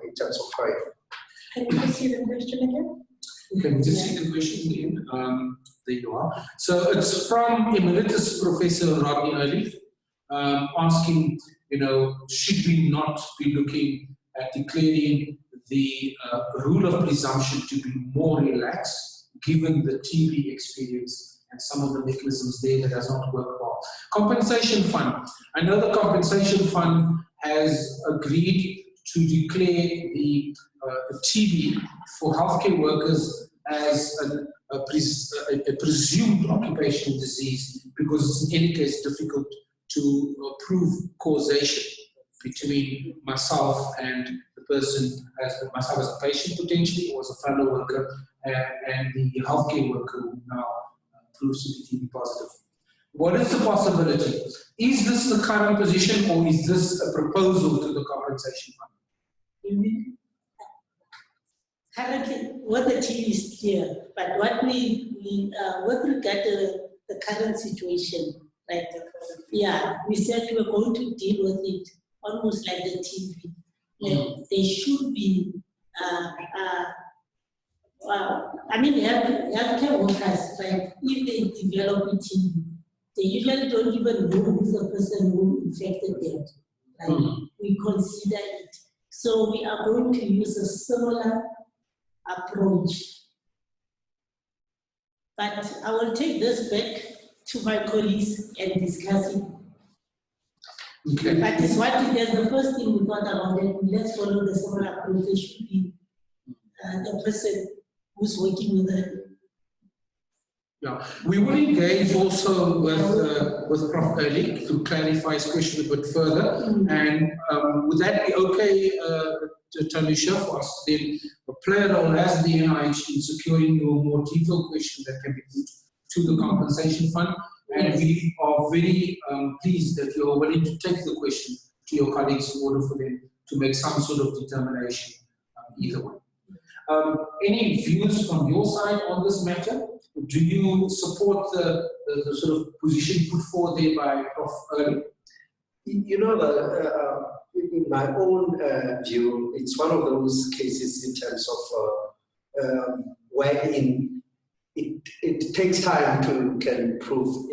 in terms of COIDA. Can you just see the question again? Can we just see the question again? There you are. So it's from Emeritus Professor Rodney Early, asking, should we not be looking at declaring the rule of presumption to be more relaxed, given the TB experience and some of the mechanisms there that does not work well. Compensation Fund. I know the Compensation Fund has agreed to declare the TB for healthcare workers as a presumed occupational disease, because it's in any case difficult to prove causation between myself and the person, myself as a patient potentially, or as a fellow worker, and the healthcare worker who now proves to be TB positive. What is the possibility? Is this the current position, or is this a proposal to the compensation fund? You mean, currently, what the team is clear, but what we with regard to the current situation, right? Yeah, we said we were going to deal with it almost like the TV. There should be, I mean, healthcare workers, right? If they develop a team, they usually don't even know who's the person who infected them. Right? We consider it. So we are going to use a similar approach. But I will take this back to my colleagues and discuss it. Okay. But it's what it is. The first thing we thought about it, let's follow the similar approach. It should be the person who's working with the. Yeah, we will engage also with Prof. Early to clarify his question a bit further. And would that be okay, Tanisha, for us then play a role as the NIOH in securing your more detailed question that can be put to the compensation fund? And we are very pleased that you are willing to take the question to your colleagues in order for them to make some sort of determination either way. Any views from your side on this matter? Do you support the sort of position put forward there by Prof. Early? You know, in my own view, it's one of those cases in terms of wherein it takes time to can prove,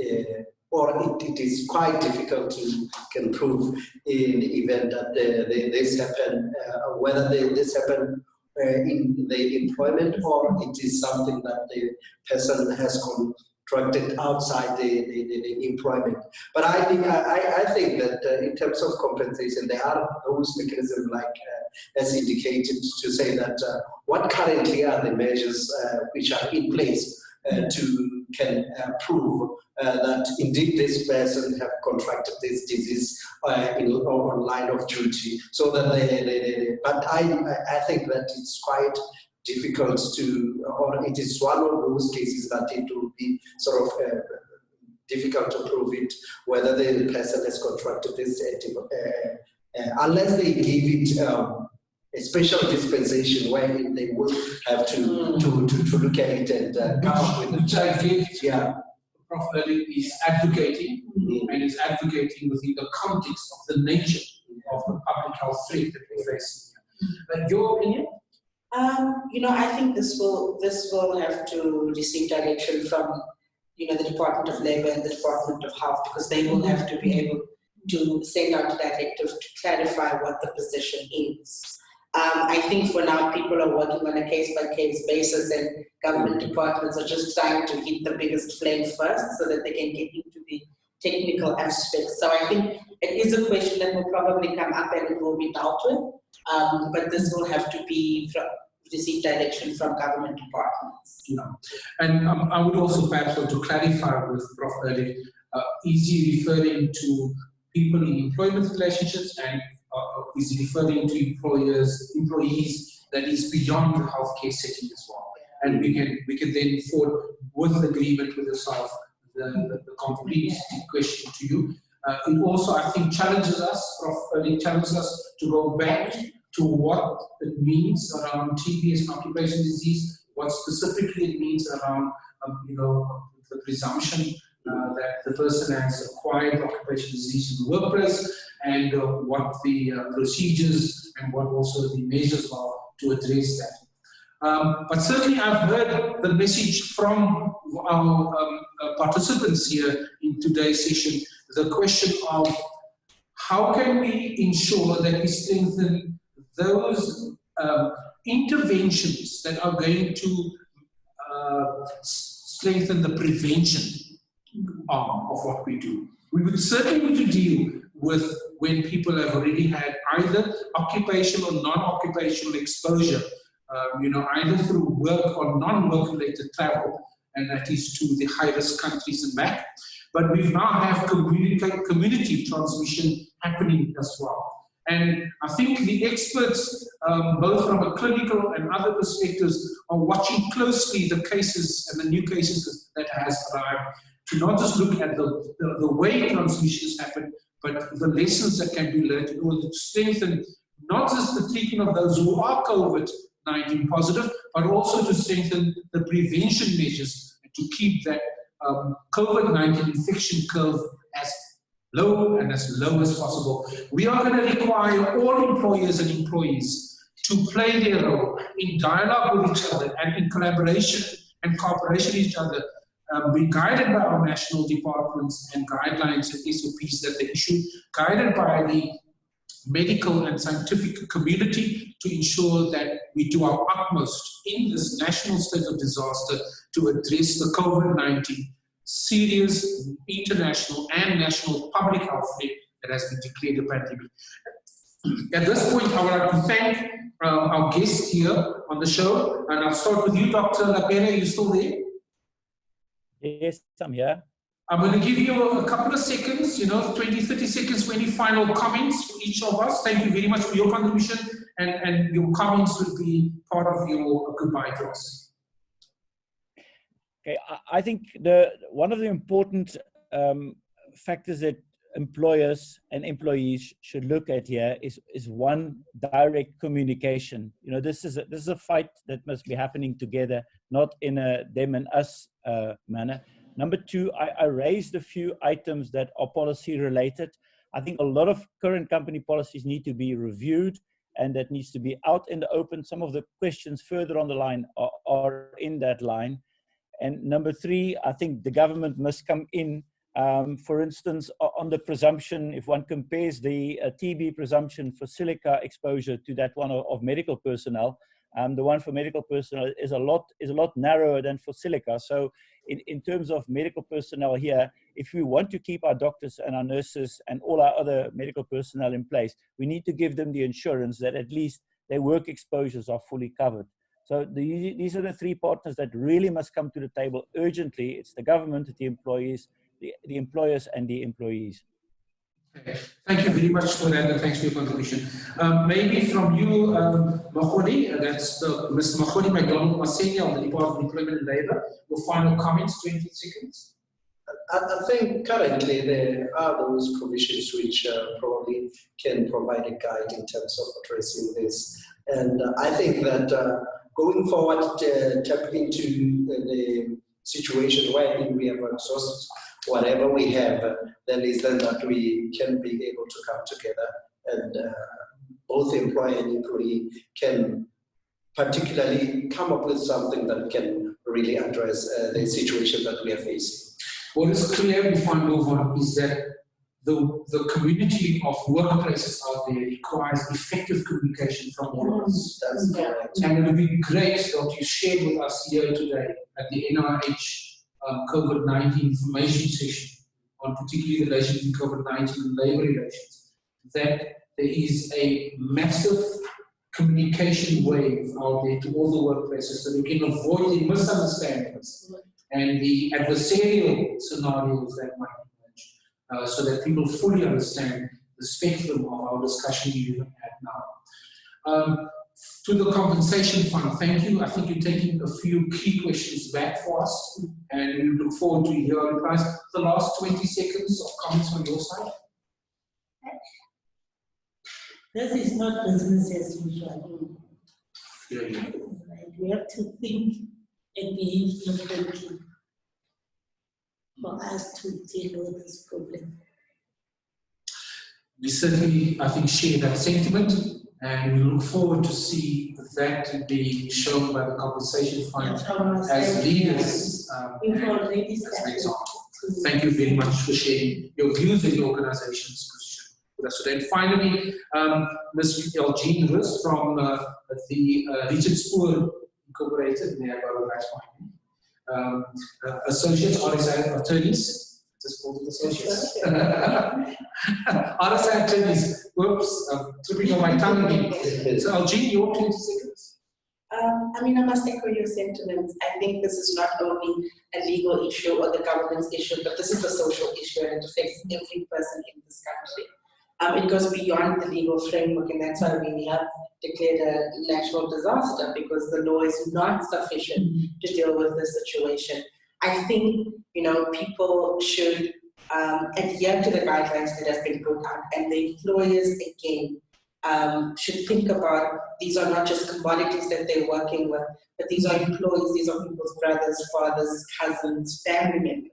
or it is quite difficult to can prove in the event that this happen, whether this happen in the employment, or it is something that the person has contracted outside the employment. But I think that in terms of compensation, there are those mechanisms like as indicated to say that what currently are the measures which are in place to can prove that indeed this person have contracted this disease on line of duty. So that but I think that it's quite difficult to, or it is one of those cases that it will be sort of difficult to prove it whether the person has contracted this unless they give it a special dispensation where they will have to look at it and come up with it. Which I think yeah. Prof. Early is advocating, and is advocating within the context of the nature of the public health threat that we're facing. But your opinion? You know, I think this will have to receive direction from, you know, the Department of Labour and the Department of Health, because they will have to be able to send out directives to clarify what the position is. I think for now people are working on a case-by-case basis, and government departments are just trying to hit the biggest flame first so that they can get into the technical aspects. So I think it is a question that will probably come up and it will be dealt with, but this will have to be receive direction from government departments. Yeah. And I would also perhaps want to clarify with Prof. Early, is he referring to people in employment relationships, and is he referring to employees that is beyond the healthcare setting as well? And we can then forward with agreement with yourself the complete question to you. It also, I think, challenges us, Prof. Early challenges us to go back to what it means around TB as an occupational disease, what specifically it means around the presumption that the person has acquired occupational disease in the workplace, and what the procedures and what also the measures are to address that. But certainly I've heard the message from our participants here in today's session, the question of how can we ensure that we strengthen those interventions that are going to strengthen the prevention arm of what we do. We would certainly need to deal with when people have already had either occupational or non-occupational exposure, either through work or non-work related travel, and that is to the high-risk countries and back. But we now have community transmission happening as well. And I think the experts, both from a clinical and other perspectives, are watching closely the cases and the new cases that has arrived to not just look at the way transmissions happen, but the lessons that can be learned in order to strengthen not just the treatment of those who are COVID-19 positive, but also to strengthen the prevention measures and to keep that COVID-19 infection curve as low as possible. We are going to require all employers and employees to play their role in dialogue with each other and in collaboration and cooperation with each other, be guided by our national departments and guidelines and SOPs that they issue, guided by the medical and scientific community to ensure that we do our utmost in this national state of disaster to address the COVID-19 serious international and national public health threat that has been declared a pandemic. At this point, I would like to thank our guests here on the show, and I'll start with you, Dr. Lapere. Are you still there? Yes, I'm here. I'm going to give you a couple of seconds, 20, 30 seconds for any final comments for each of us. Thank you very much for your contribution, and your comments will be part of your goodbye to us. Okay, I think one of the important factors that employers and employees should look at here is one, direct communication. This is a fight that must be happening together, not in a them and us manner. Number two, I raised a few items that are policy related. I think a lot of current company policies need to be reviewed, and that needs to be out in the open. Some of the questions further on the line are in that line. And number three, I think the government must come in, for instance, on the presumption. If one compares the TB presumption for silica exposure to that one of medical personnel, the one for medical personnel is a lot narrower than for silica. So in terms of medical personnel here, if we want to keep our doctors and our nurses and all our other medical personnel in place, we need to give them the assurance that at least their work exposures are fully covered. So these are the three partners that really must come to the table urgently. It's the government, the employees, the employers, and the employees. Okay. Thank you very much for that, and thanks for your contribution. Maybe from you, Mahodi, that's Mr. Mahodi McDonald Masenia of the Department of Employment and Labour. Your final comments, 20 seconds. I think currently there are those provisions which probably can provide a guide in terms of addressing this. And I think that going forward, tap into the situation where we have exhausted whatever we have, then is then that we can be able to come together and both employer and employee can particularly come up with something that can really address the situation that we are facing. What is clear before I move on is that the community of workplaces out there requires effective communication from all of us. That's correct. And it would be great that you shared with us here today at the NIOH COVID-19 information session on particularly relations between COVID-19 and labour relations, that there is a massive communication wave out there to all the workplaces so we can avoid the misunderstandings and the adversarial scenarios that might emerge, so that people fully understand the spectrum of our discussion you're at now. To the compensation fund, thank you. I think you're taking a few key questions back for us, and we look forward to your replies. The last 20 seconds of comments on your side. This is not business as usual. Yeah. We have to think and behave differently for us to deal with this problem. We certainly, I think, share that sentiment, and we look forward to see that being shown by the compensation fund as leaders. As an example. Thank you very much for sharing your views and your organization's position with us today. And finally, Ms. Eugene Rus from the Regent's Poor Incorporated, associates, RSI attorneys. Just called it associates. RSI attorneys. Whoops, I'm tripping on my tongue again. So, Eugene, your 20 seconds. I must echo your sentiments. I think this is not only a legal issue or the government's issue, but this is a social issue and it affects every person in this country. It goes beyond the legal framework, and that's why we have declared a national disaster, because the law is not sufficient to deal with the situation. I think, people should adhere to the guidelines that have been put out, and the employers, again, should think about these are not just commodities that they're working with, but these are employees, these are people's brothers, fathers, cousins, family members.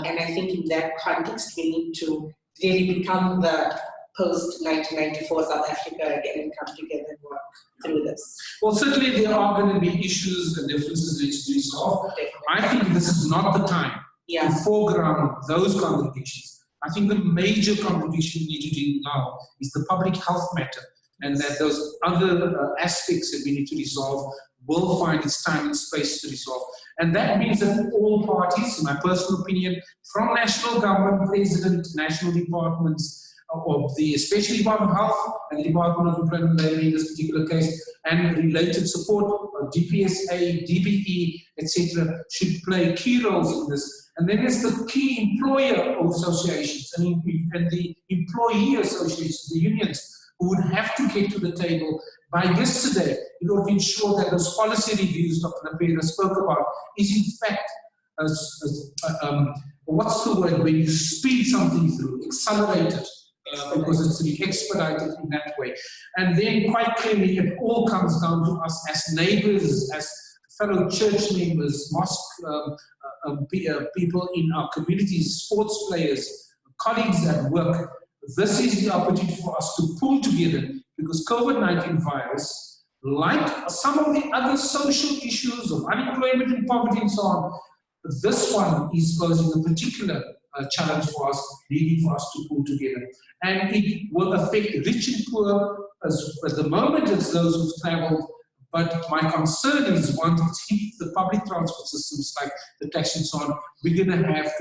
And I think in that context, we need to really become the post-1994 South Africa again and come together and work through this. Well, certainly there are going to be issues and differences that need to be solved. I think this is not the time to foreground those contradictions. I think the major contradiction we need to do now is the public health matter, and that those other aspects that we need to resolve will find its time and space to resolve. And that means that all parties, in my personal opinion, from national government, president, national departments, of the especially Department of Health and the Department of Employment and Labour in this particular case, and related support, DPSA, DBE, etc., should play key roles in this. And then there's the key employer associations and the employee associations, the unions, who would have to get to the table by yesterday in order to ensure that those policy reviews Dr. Napera spoke about is in fact, what's the word, when you speed something through, accelerated. Because it's to be expedited in that way. And then quite clearly it all comes down to us as neighbors, as fellow church members, mosque people in our communities, sports players, colleagues at work. This is the opportunity for us to pull together, because COVID-19 virus, like some of the other social issues of unemployment and poverty and so on, this one is posing a particular challenge for us, needing for us to pull together. And it will affect rich and poor, as at the moment it's those who've travelled, but my concern is once it's hit the public transport systems like the taxi and so on, we're going to have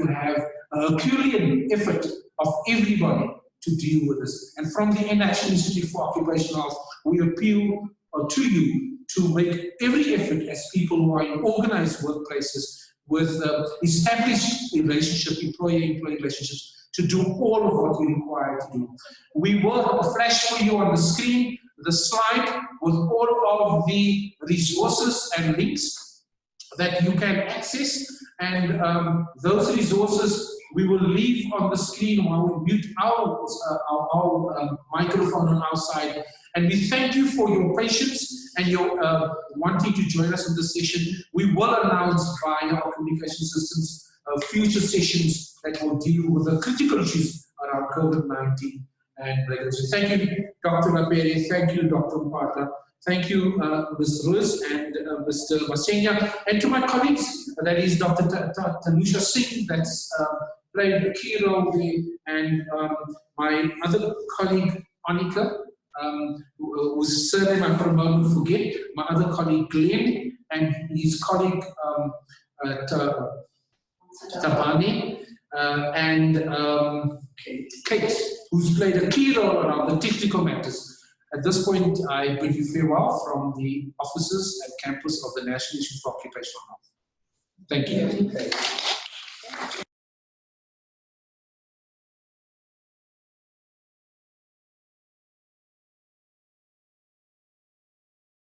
a Herculean effort of everybody to deal with this. And from the National Institute for Occupational Health, we appeal to you to make every effort as people who are in organized workplaces with established relationship, employer-employee relationships, to do all of what we require to do. We will have a flash for you on the screen, the slide with all of the resources and links that you can access, and those resources we will leave on the screen while we mute our microphone on our side. And we thank you for your patience and your wanting to join us in this session. We will announce via our communication systems future sessions that will deal with the critical issues around COVID-19 and regulation. Thank you, Dr. Napera. Thank you, Dr. Mpata. Thank you, Ms. Rose and Mr. Masenya. And to my colleagues, that is Dr. Tanusha Singh, that's played a key role there, and my other colleague, Anika, whose surname I for a moment forget, my other colleague, Glenn, and his colleague, Tabani, and Kate, who's played a key role around the technical matters. At this point, I bid you farewell from the offices and campus of the National Institute for Occupational Health. Thank you.